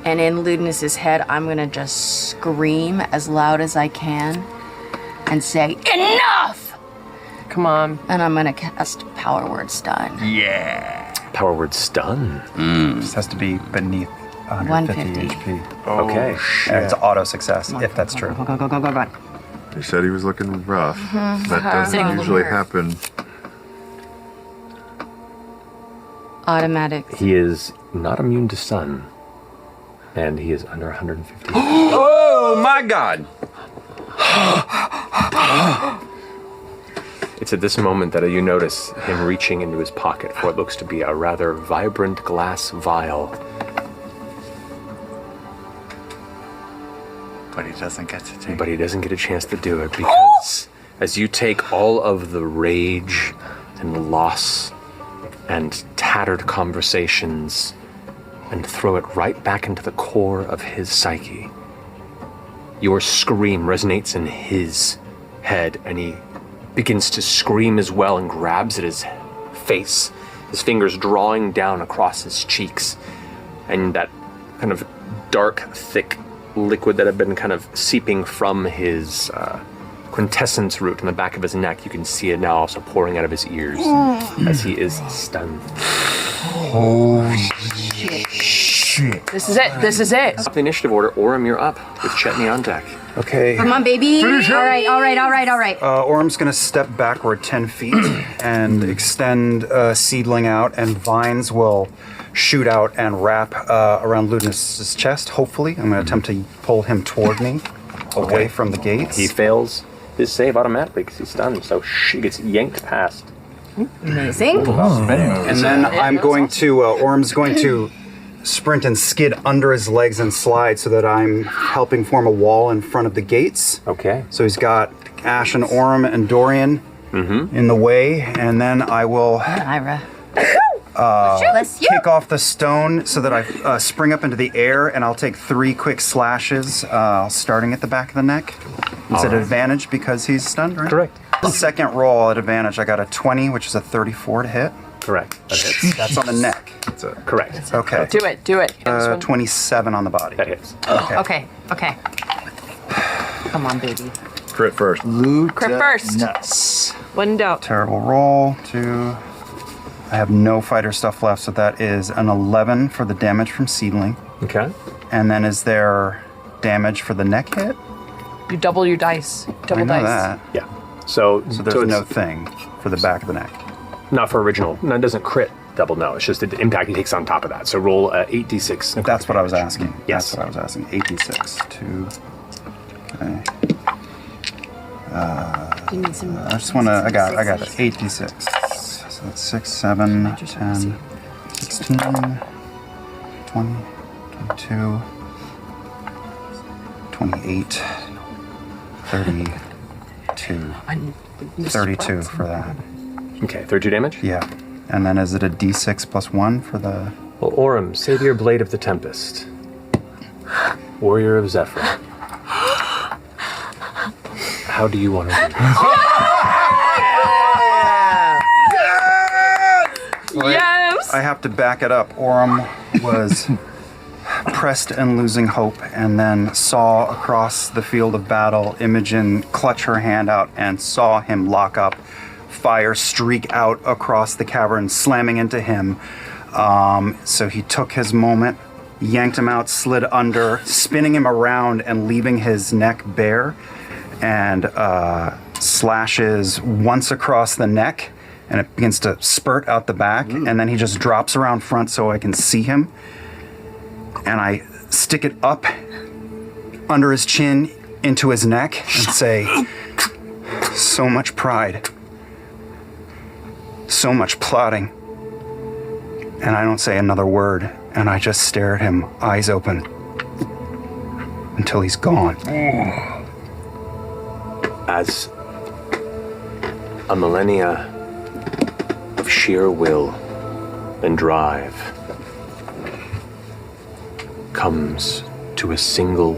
And in Ludinus's head, I'm gonna just scream as loud as I can and say, "Enough!" Come on. And I'm gonna cast Power Word Stun. Yeah. Power word stun. This has to be beneath 150 HP. Okay. And it's auto success, if that's true. Go, go, go, go, go, go. He said he was looking rough. That Sitting doesn't over usually here. happen. Automatic. He is not immune to stun, and he is under 150. Oh my god! It's at this moment that you notice him reaching into his pocket for what looks to be a rather vibrant glass vial. But he doesn't get to take But he doesn't get a chance to do it because as you take all of the rage and loss and tattered conversations and throw it right back into the core of his psyche, your scream resonates in his head and he begins to scream as well and grabs at his face, his fingers drawing down across his cheeks, and that kind of dark, thick liquid that had been kind of seeping from his quintessence root in the back of his neck. You can see it now also pouring out of his ears as he is stunned. Holy shit. This is it. This is it. Up the initiative order, Orym, you're up with Chetney on deck. Okay. Come on, baby. All right, all right, all right, all right. Orym's gonna step backward 10 feet and extend Seedling out, and vines will shoot out and wrap around Ludinus' chest, hopefully. I'm gonna attempt to pull him toward me, away from the gates. He fails his save automatically because he's stunned, so he gets yanked past. Amazing. And then I'm going to, Orym's going to sprint and skid under his legs and slide so that I'm helping form a wall in front of the gates. Okay. So he's got Ash and Orym and Dorian in the way, and then I will Ira. kick off the stone so that I spring up into the air, and I'll take 3 quick slashes, starting at the back of the neck. It's at advantage because he's stunned, right? Correct. The second roll at advantage, I got a 20, which is a 34 to hit. Correct. That hits. That's on the neck. That's it. Correct. Okay. Do it. Do it. 27 on the body. That hits. Okay, okay. Come on, baby. Crit first. Crit first. Nuts. When in doubt. Terrible roll. 2. I have no fighter stuff left, so that is an 11 for the damage from Seedling. Okay. And then is there damage for the neck hit? You double your dice. Double I know dice. that. Yeah. So there's it's no thing for the back of the neck. Not for original. No, it doesn't crit double, no. It's just the impact he takes on top of that. So roll 8d6. That's what I was asking. Yes. That's what I was asking. 8d6. 2. Okay. You need some. I just want to. I got it. 8d6. So that's 6, 7, 10, 16, 20, 22, 28, 32. 32 for that. Okay, 32 damage? Yeah. And then is it a d6 plus 1 for the... Well, Orym, Savior Blade of the Tempest. Warrior of Zephyr. How do you want to do this? Yes! I have to back it up. Orym was pressed and losing hope, and then saw across the field of battle Imogen clutch her hand out and saw him lock up, fire streak out across the cavern, slamming into him. So he took his moment, yanked him out, slid under, spinning him around and leaving his neck bare, and slashes once across the neck, and it begins to spurt out the back, and then he just drops around front so I can see him. And I stick it up under his chin into his neck and say, so much pride, so much plotting. And I don't say another word, and I just stare at him, eyes open, until he's gone. As a millennia of sheer will and drive comes to a single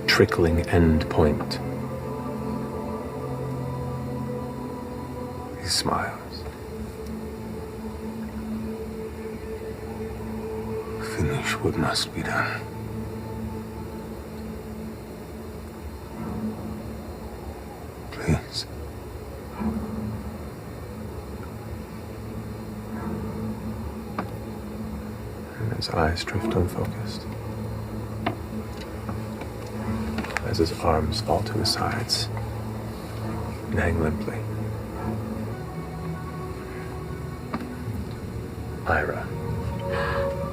trickling end point. He smiles. Finish what must be done. Please. And his eyes drift unfocused. As his arms fall to his sides and hang limply. Ira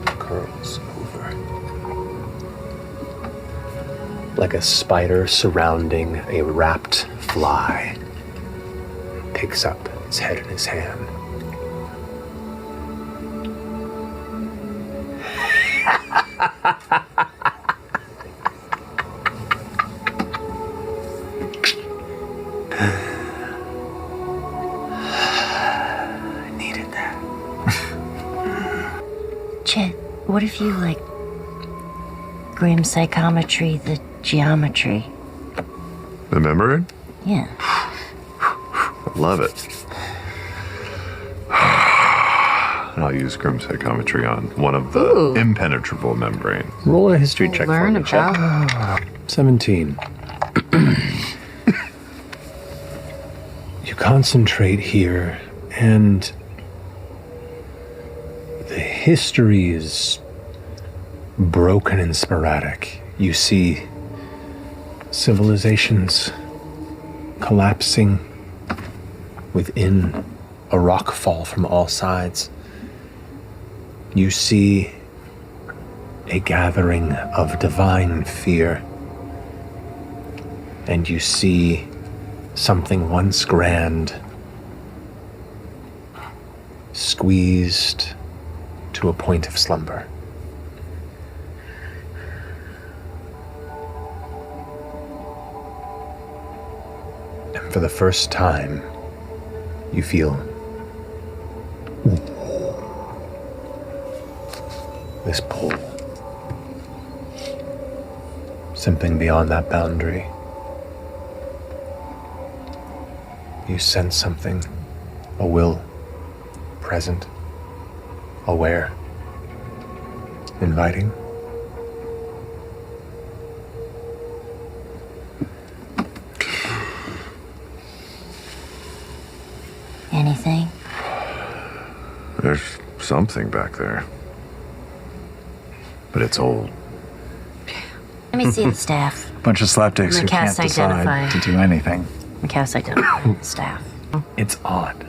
curls over. Like a spider surrounding a wrapped fly, picks up his head in his hand. Needed that. Chet, what if you, grim psychometry the geometry? The memory? Yeah. Love it. I'll use grim psychometry on one of the impenetrable membranes. Roll a history check for Learn me, Chet. about. 17. You concentrate here, and the history is broken and sporadic. You see civilizations collapsing within a rock fall from all sides. You see a gathering of divine fear, and you see something once grand squeezed to a point of slumber. And for the first time, you feel this pull. Something beyond that boundary. You sense something, a will, present, aware, inviting. there's something back there. But it's old. Let me see the staff. Bunch of slapdicks who can't Cast decide identify. to do anything. Cast identify the staff. It's odd.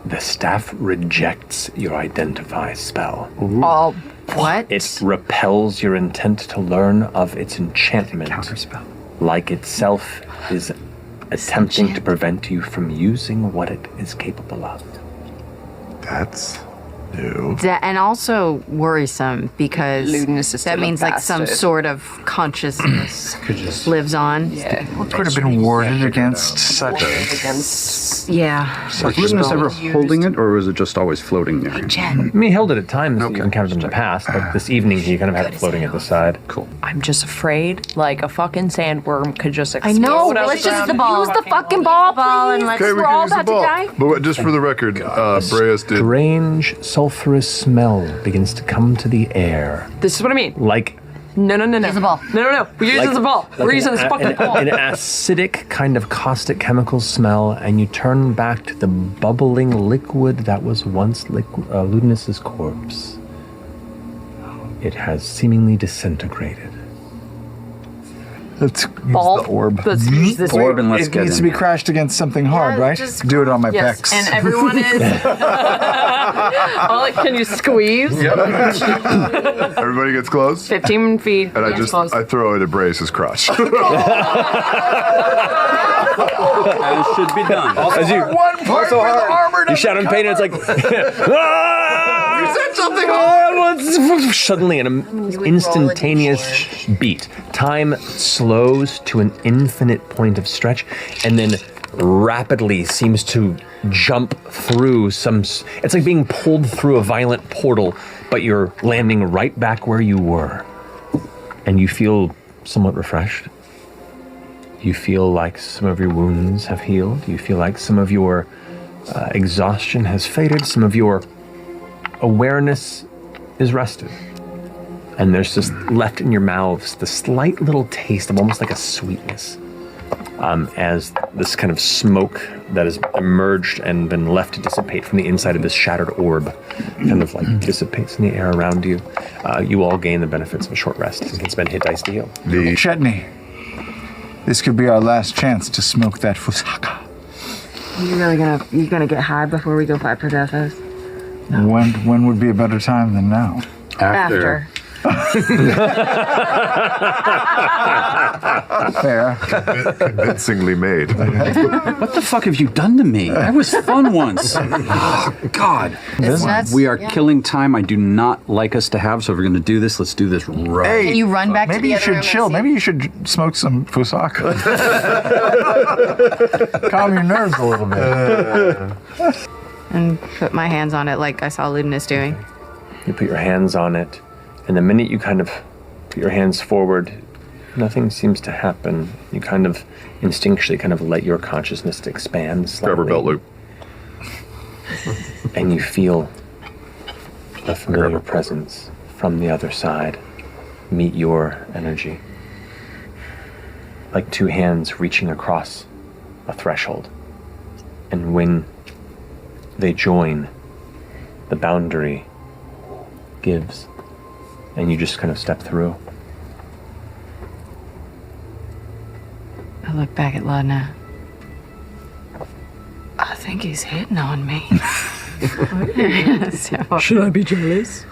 The staff rejects your identify spell. What? It repels your intent to learn of its enchantment. Counterspell. Like itself is attempting to prevent you from using what it is capable of. That's new. And also worrisome because Ludinus is that still a means like some bastard. sort of consciousness lives on. Yeah. Could have been warded against such. Yeah. Was Ludinus ever holding it, or was it just always floating there? I mean, he held it at times that you encountered in the past, but this evening he kind of had it floating at the side. Cool. I'm just afraid, like a fucking sandworm could just explode. I know. out Let's the just ground. use the ball. Use the fucking ball, and please. let's. Okay, we We're can all use the about to ball. die. But just for the record, Braius did. Strange, sulfurous smell begins to come to the air. This is what I mean. Like No. Use the ball. No. We're using the ball. We're using this fucking ball. an acidic kind of caustic chemical smell, and you turn back to the bubbling liquid that was once Ludinus's corpse. It has seemingly disintegrated. Let's Ball. use the orb. Let's use this Orb and let's It get needs to in. be crashed against something hard, right? just- Do it on my Yes, pecs. and everyone is. Can you squeeze? Yep. Everybody gets close. 15 feet. And Yes, close. I throw it at Braius' crotch. As should be done. As you, One part so where the hard. armor You shout in pain, and it's like. You said something hard! Suddenly, an instantaneous beat. Time slows to an infinite point of stretch, and then rapidly seems to jump through some. It's like being pulled through a violent portal, but you're landing right back where you were. And you feel somewhat refreshed. You feel like some of your wounds have healed. You feel like some of your exhaustion has faded. Some of your awareness is rested. And there's just left in your mouths the slight little taste of almost like a sweetness as this kind of smoke that has emerged and been left to dissipate from the inside of this shattered orb kind of like dissipates in the air around you. You all gain the benefits of a short rest and can spend hit dice to heal. Chetney, this could be our last chance to smoke that fusaka. You gonna get high before we go fight Predathos? When would be a better time than now? After. Fair. Convincingly made. What the fuck have you done to me? That was fun once. Oh, God. We are killing time I do not like us to have, so if we're going to do this, let's do this right. Hey, Can you run back to maybe the you other should room and chill. see? Maybe you should smoke some fusaka. Calm your nerves a little bit. And put my hands on it like I saw Ludinus doing. You put your hands on it, and the minute you kind of put your hands forward, nothing seems to happen. You kind of instinctually kind of let your consciousness expand slightly. Grab her belt loop. And you feel a familiar presence from the other side meet your energy. Like two hands reaching across a threshold. And when they join, the boundary gives, and you just kind of step through. I look back at Laudna. I think he's hitting on me. Should I be jealous?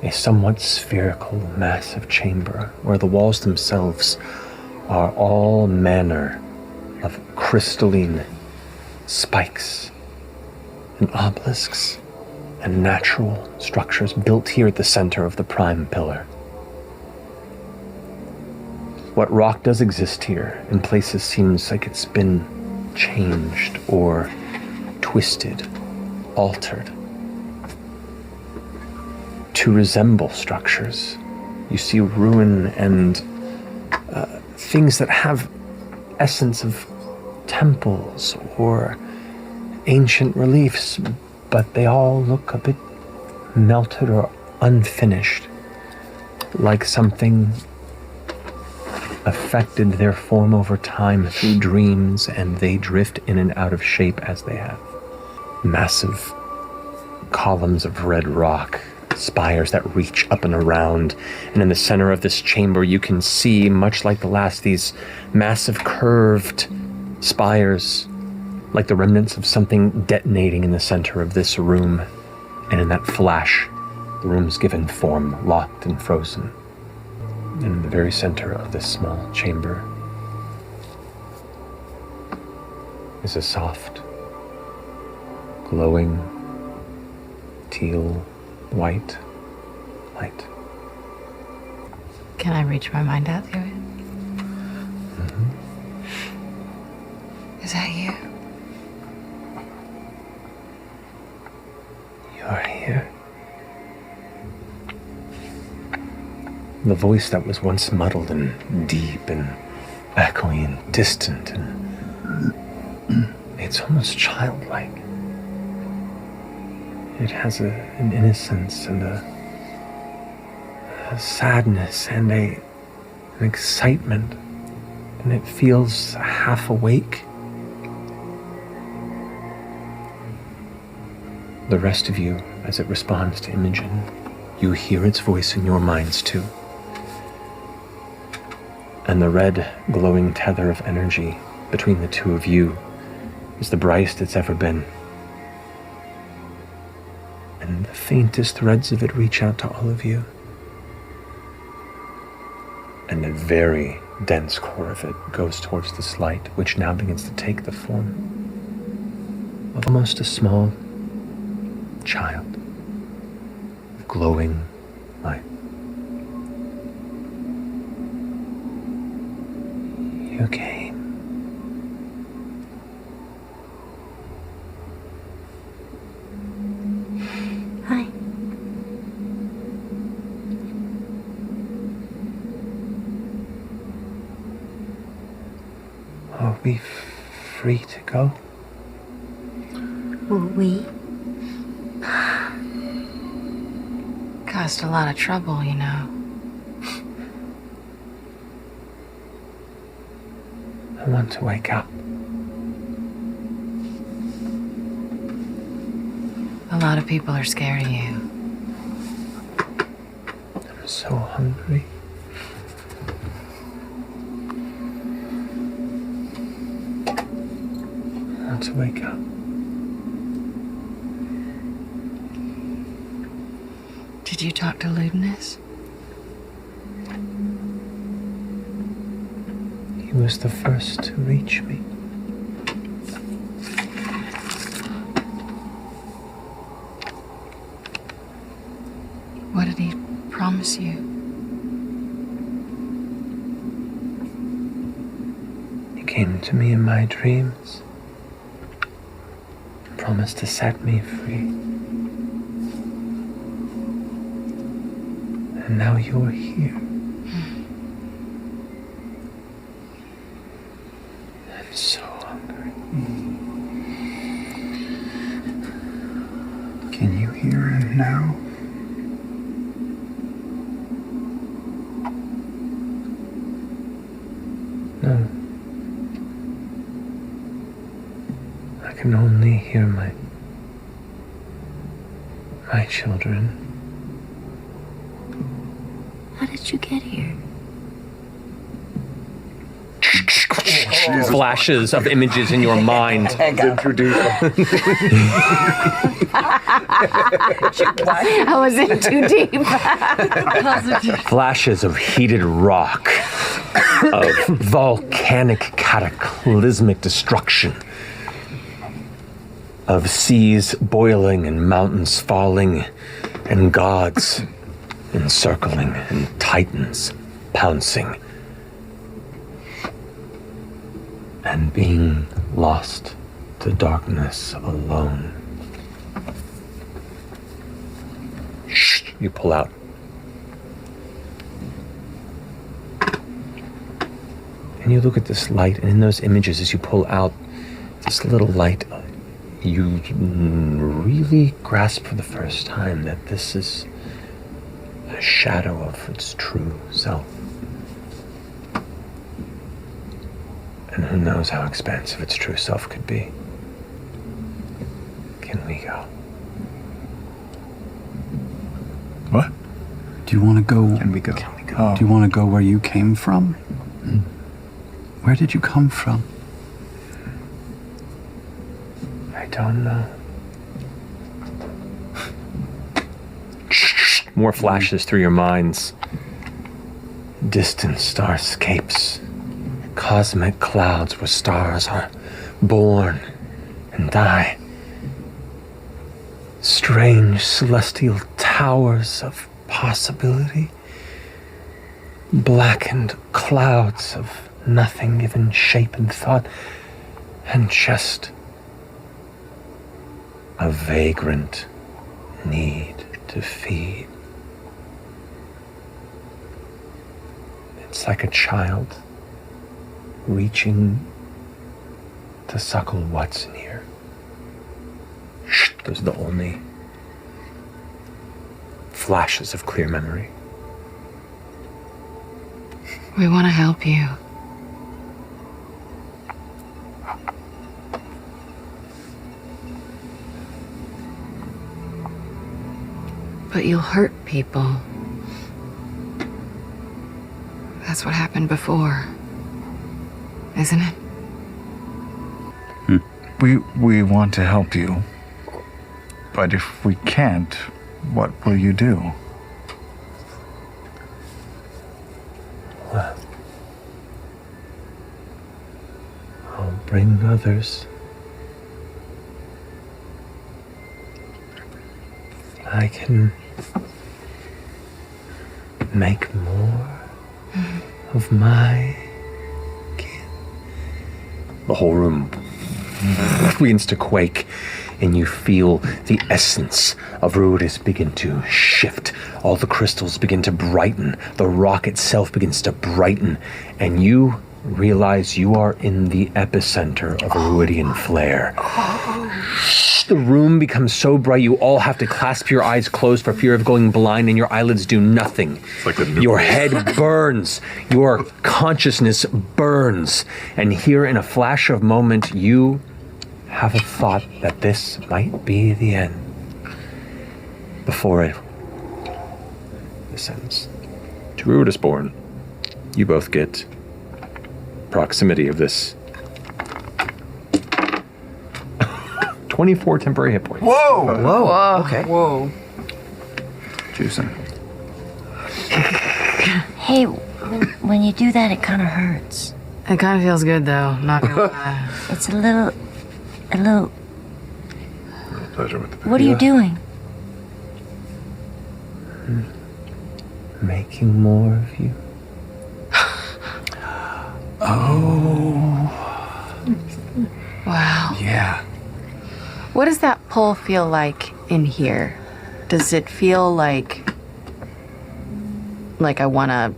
A somewhat spherical, massive chamber where the walls themselves are all manner of crystalline spikes and obelisks and natural structures built here at the center of the prime pillar. What rock does exist here in places seems like it's been changed or twisted, altered to resemble structures. You see ruin and things that have essence of temples or ancient reliefs, but they all look a bit melted or unfinished, like something affected their form over time through dreams, and they drift in and out of shape as they have. Massive columns of red rock, spires that reach up and around. And in the center of this chamber, you can see, much like the last, these massive curved spires, like the remnants of something detonating in the center of this room. And in that flash, the room's given form, locked and frozen. And in the very center of this small chamber is a soft, glowing, teal, white light. Can I reach my mind out to it? Is that you? You're here. The voice that was once muddled and deep and echoey and distant, and it's almost childlike. It has an innocence and a sadness and an excitement, and it feels half awake. The rest of you, as it responds to Imogen, you hear its voice in your minds too. And the red, glowing tether of energy between the two of you is the brightest it's ever been. And the faintest threads of it reach out to all of you. And the very dense core of it goes towards this light, which now begins to take the form of almost a small child of glowing light. You came. Hi. Are we free to go? We? Caused a lot of trouble, you know. I want to wake up. A lot of people are scared of you. I'm so hungry. I want to wake up. Did you talk to Ludinus? He was the first to reach me. What did he promise you? He came to me in my dreams. Promised to set me free. And now you're here. I'm so hungry. Can you hear him now? No. I can only hear my children. How did you get here? Flashes of images in your mind. I was in too deep. Flashes of heated rock, of volcanic cataclysmic destruction, of seas boiling and mountains falling, and gods encircling and titans pouncing, and being lost to darkness alone. Shh, you pull out. And you look at this light, and in those images, as you pull out this little light, you really grasp for the first time that this is a shadow of its true self. And who knows how expansive its true self could be. Can we go? Do you want to go? Can we go? Do you want to go where you came from? Where did you come from? I don't know. More flashes through your minds. Distant starscapes. Cosmic clouds where stars are born and die. Strange celestial towers of possibility. Blackened clouds of nothing given shape and thought, and just a vagrant need to feed. It's like a child reaching to suckle what's near. Those are the only flashes of clear memory. We want to help you. But you'll hurt people. That's what happened before, isn't it? We want to help you. But if we can't, what will you do? Well, I'll bring others. I can make more of my kin. The whole room begins to quake, and you feel the essence of Rudis begin to shift. All the crystals begin to brighten. The rock itself begins to brighten, and you realize you are in the epicenter of a Ruidian flare. The room becomes so bright you all have to clasp your eyes closed for fear of going blind, and your eyelids do nothing. Like your head burns, your consciousness burns, and here in a flash of moment you have a thought that this might be the end. Before it descends to Rudisborn, you both get proximity of this 24 temporary hit points. Whoa! Whoa. Okay. Whoa. Juicing. Hey, when you do that, it kind of hurts. It kind of feels good though, not gonna lie. It's a little. Pleasure with the What are you doing? Making more of you. Wow. Yeah. What does that pull feel like in here? Does it feel like I want to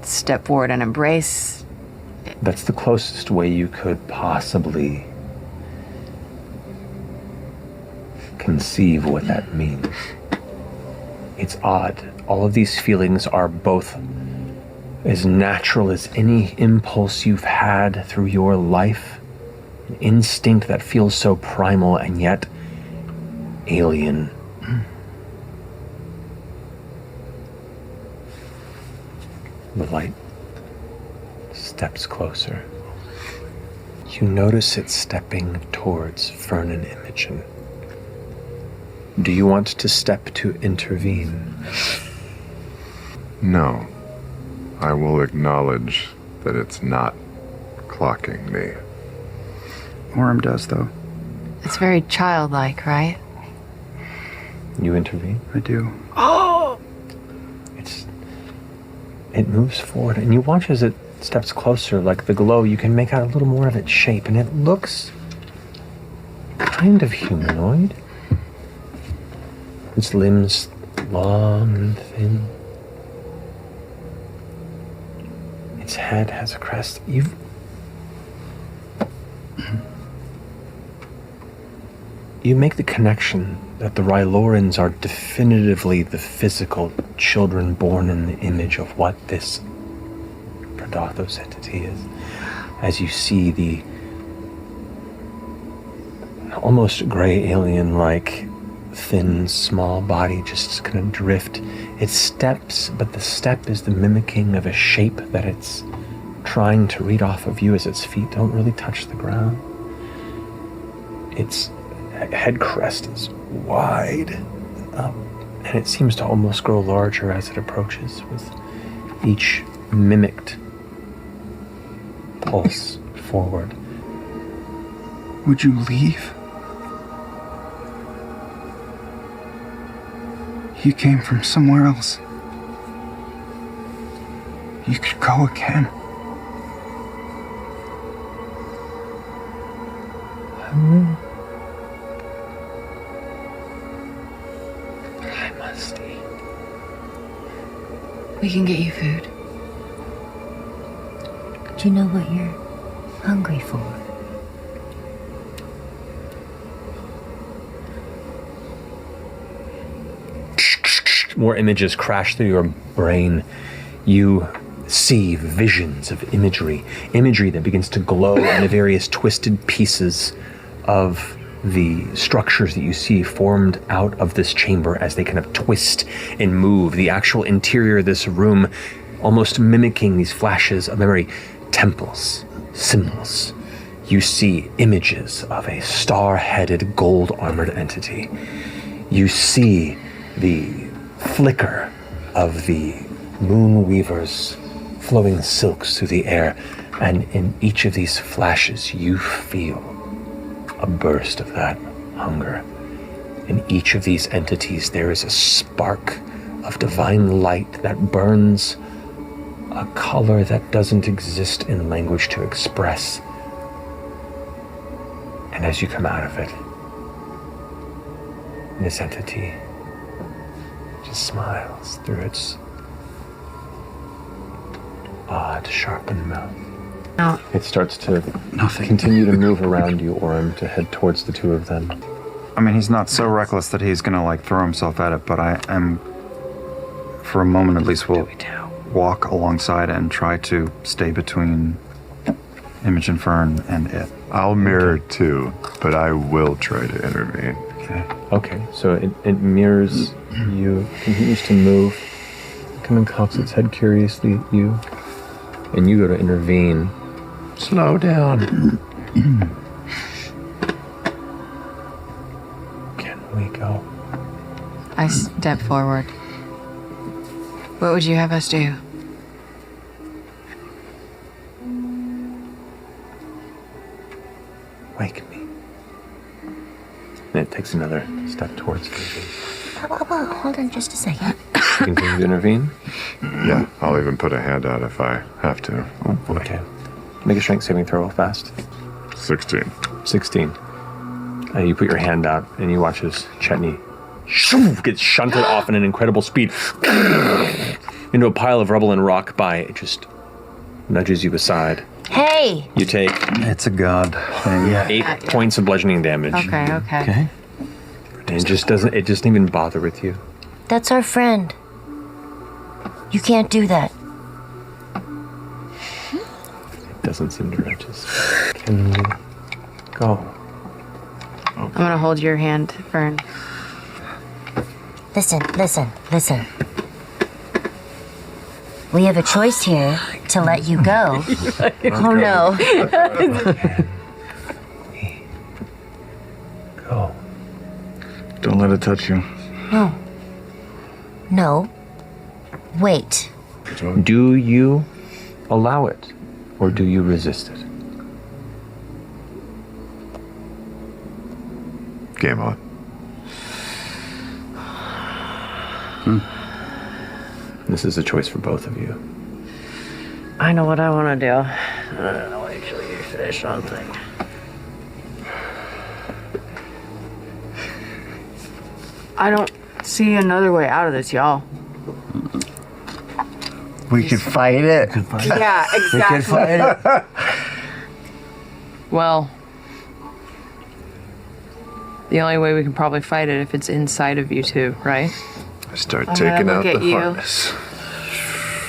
step forward and embrace? That's the closest way you could possibly conceive what that means. It's odd. All of these feelings are both as natural as any impulse you've had through your life. An instinct that feels so primal and yet alien. The light steps closer. You notice it stepping towards Fearne and Imogen. Do you want to step to intervene? No. I will acknowledge that it's not clocking me. Orym does, though. It's very childlike, right? You intervene? I do. Oh! It moves forward, and you watch as it steps closer, like the glow, you can make out a little more of its shape, and it looks kind of humanoid. Its limbs long and thin. Its head has a crest. You make the connection that the Rylorans are definitively the physical children born in the image of what this Predathos entity is. As you see the almost gray alien-like thin, small body just kind of drift. It steps, but the step is the mimicking of a shape that it's trying to read off of you as its feet don't really touch the ground. Its head crest is wide and up, and it seems to almost grow larger as it approaches with each mimicked pulse forward. Would you leave? You came from somewhere else. You could go again. I must eat. We can get you food. Do you know what you're hungry for? More images crash through your brain. You see visions of imagery that begins to glow in the various twisted pieces of the structures that you see formed out of this chamber as they kind of twist and move. The actual interior of this room almost mimicking these flashes of memory. Temples, symbols. You see images of a star-headed, gold-armored entity. You see the flicker of the moon weavers flowing silks through the air, and in each of these flashes you feel a burst of that hunger. In each of these entities there is a spark of divine light that burns a color that doesn't exist in language to express. And as you come out of it, this entity just smiles through its odd, sharpened mouth. No. It starts to continue to move around you, Orym, to head towards the two of them. I mean, he's not so reckless that he's gonna like throw himself at it, but I am, for a moment at least, will walk alongside and try to stay between Imogen, Fearne, and it. I'll mirror too, but I will try to intervene. Okay, so it mirrors you, continues to move, kind of cocks its head curiously at you, and you go to intervene. Slow down. Can we go? I step forward. What would you have us do? Wake me. And it takes another step towards you. Well, hold on just a second. You continue to intervene? Yeah, I'll even put a hand out if I have to. Oh boy. Okay. Make a strength saving throw fast. 16. 16. You put your hand out and you watch as Chetney gets shunted off in an incredible speed into a pile of rubble and rock by. It just nudges you aside. Hey! You take... It's a god thing. Yeah. 8 points of bludgeoning damage. Okay. And it just doesn't even bother with you. That's our friend. You can't do that. It doesn't seem to register. Can we go? I'm gonna hold your hand, Fearne. Listen. We have a choice here to let you go. Oh no. Go. Don't let it touch you. No. Wait. Do you allow it, or do you resist it? Game on. This is a choice for both of you. I know what I want to do. I don't know, actually, you finish something. I don't see another way out of this, y'all. We could fight it. Yeah, exactly. We could fight it. Well, the only way we can probably fight it if it's inside of you two, right? I start I'm taking gonna out look the at you. harness.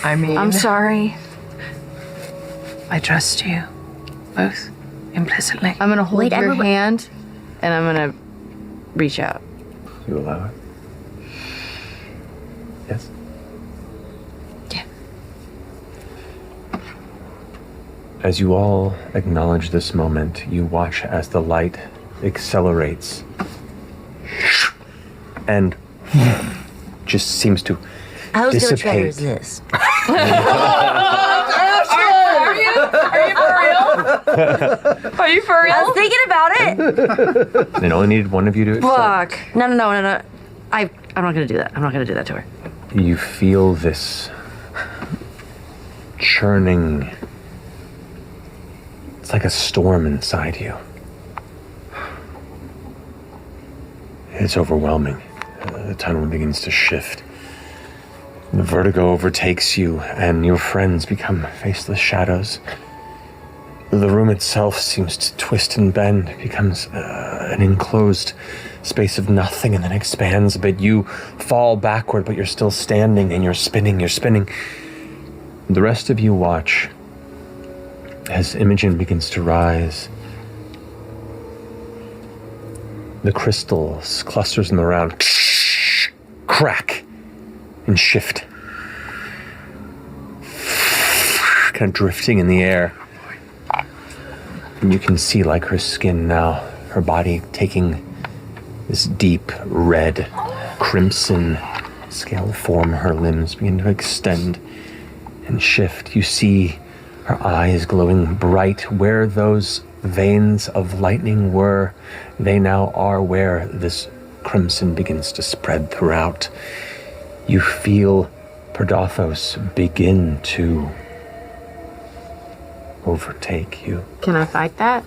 I mean, I'm sorry. I trust you both implicitly. I'm gonna hold Wait, your everyone- hand, and I'm gonna reach out. You allow it? Yes? Yeah. As you all acknowledge this moment, you watch as the light accelerates and just seems to I was gonna try to dissipate. resist. Are you for real? Are you for real? I was thinking about it. It only needed one of you to accept. Fuck. No. I'm not gonna do that. I'm not gonna do that to her. You feel this churning. It's like a storm inside you. It's overwhelming. The tunnel begins to shift. The vertigo overtakes you, and your friends become faceless shadows. The room itself seems to twist and bend, becomes an enclosed space of nothing, and then expands a bit. You fall backward, but you're still standing, and you're spinning. The rest of you watch as Imogen begins to rise. The crystals, clusters in the round, crack and shift. Kind of drifting in the air. And you can see, like her skin now, her body taking this deep red, crimson scale form. Her limbs begin to extend and shift. You see her eyes glowing bright. Where those veins of lightning were, they now are where this crimson begins to spread throughout. You feel Predathos begin to overtake you. Can I fight that?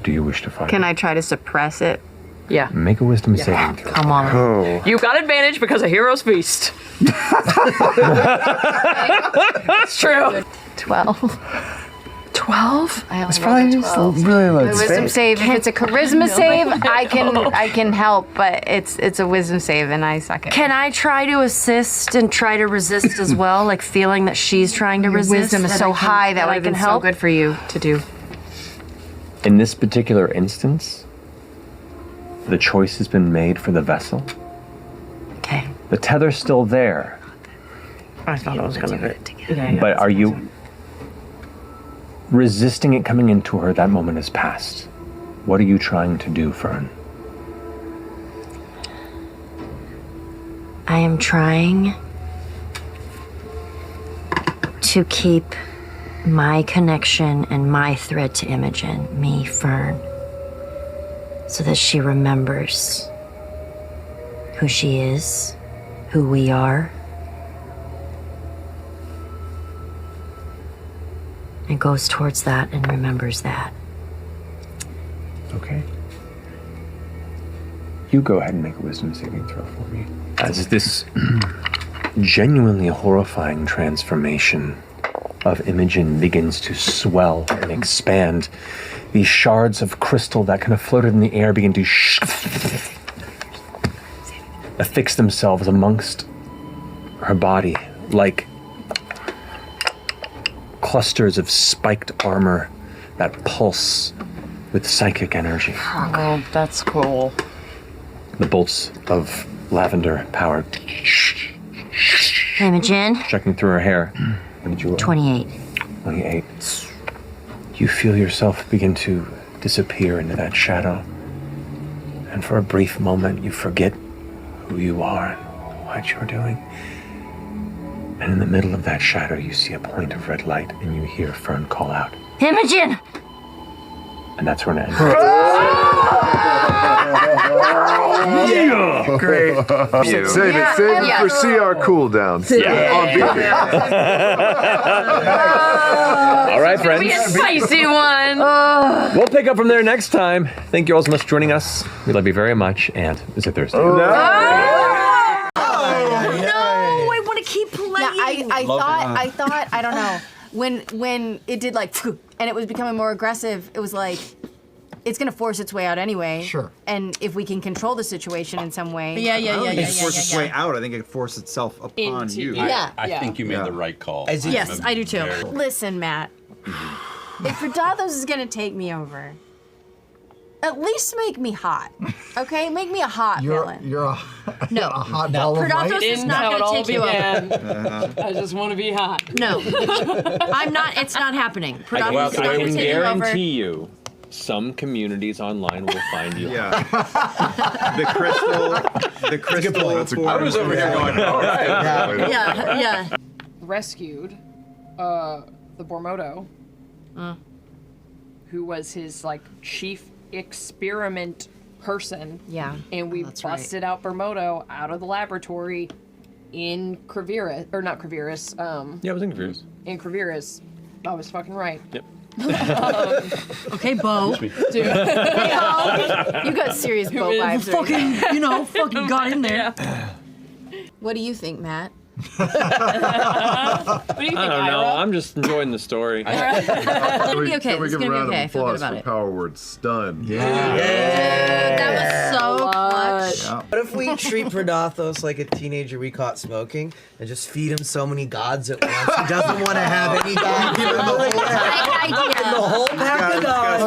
Do you wish to fight? Can I try to suppress it? Yeah. Make a wisdom saving throw. Come on. Oh. You got advantage because of Hero's Feast. It's true. 12. 12? It's probably really low. A wisdom save. If it's a charisma save, I can help, but it's a wisdom save and I suck at it. Can I try to assist and try to resist as well? Like feeling that she's trying to Your resist. wisdom is so high that would have been so good for you to do. In this particular instance, the choice has been made for the vessel. Okay. The tether's still there. I thought I was going to do it. But are you resisting it coming into her? That moment has passed. What are you trying to do, Fearne? I am trying to keep my connection and my thread to Imogen, me, Fearne, so that she remembers who she is, who we are, and goes towards that and remembers that. Okay. You go ahead and make a wisdom saving throw for me. As this genuinely horrifying transformation of Imogen begins to swell and expand, these shards of crystal that kind of floated in the air begin to affix themselves amongst her body like clusters of spiked armor that pulse with psychic energy. Oh, that's cool. The bolts of lavender power Imogen, checking through her hair. What did you roll? 28. 28. You feel yourself begin to disappear into that shadow. And for a brief moment, you forget who you are and what you're doing. And in the middle of that shadow, you see a point of red light, and you hear Fearne call out. Imogen! And that's where it ends. Yeah. Great. Save it for CR cooldown. All right, friends. Be a spicy one. We'll pick up from there next time. Thank you all so much for joining us. We love you very much. And is it Thursday? I want to keep playing. Yeah, I thought, I don't know, when it did like, and it was becoming more aggressive, it was like, it's gonna force its way out anyway. Sure. And if we can control the situation in some way. Yeah. I don't think it forced its way out. I think it forced itself upon you. I think you made the right call. Yes, I do too. Listen, Matt. If Predathos is gonna take me over, At least make me hot. Okay? Make me a hot villain. You're a No. a hot ball of Predathos light. is not going to take you over. I just want to be hot. No. I'm not. It's not happening. Predathos is not I going to can take you over. guarantee you, some communities online will find you. Yeah. The crystal. I was over here going, all right. Yeah. Rescued the Bormodo, who was his like chief experiment person. Yeah. And we busted out Bormodo out of the laboratory in Crevirus, or not Crevirus. Yeah, it was in Crevirus. In Crevirus. I was fucking right. Yep. Okay, Bo. Dude. You got serious Bo vibes. Fucking got in there. What do you think, Matt? What do you think, I don't know. I'm just enjoying the story. It's gonna be okay. Can we It's give a gonna be round okay. I of feel good applause about for it. power word stun? That was so clutch. What if we treat Predathos like a teenager we caught smoking and just feed him so many gods at once? He doesn't want to have any gods. Give him the whole pack. The whole pack of gods.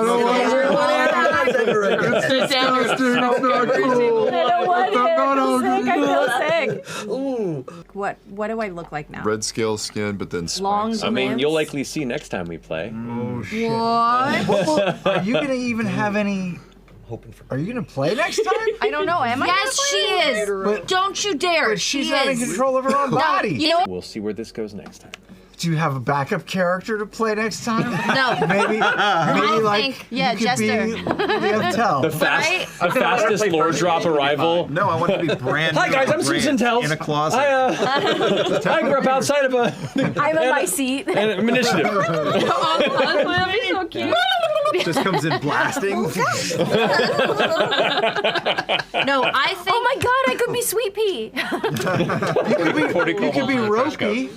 Sit down here. Ooh. What do I look like now? Red scale skin, but then Long spikes. I mean, you'll likely see next time we play. Oh shit! What? Are you gonna even have any? Hoping for. Are you gonna play next time? I don't know. Am I? Yes, she is. But- Don't you dare. But she's she not in is. control of her own body. You know what? We'll see where this goes next time. Do you have a backup character to play next time? No. Maybe like yeah, you could Jester. be Lievtel. The fastest lore drop arrival. No, I want to be brand new. Hi guys, I'm Susan Tells. In a closet. I grew up outside of I'm in my seat. an initiative. That'd be so cute. Just comes in blasting. No, I think. Oh my god, I could be Sweet Pea. You could be Ropey.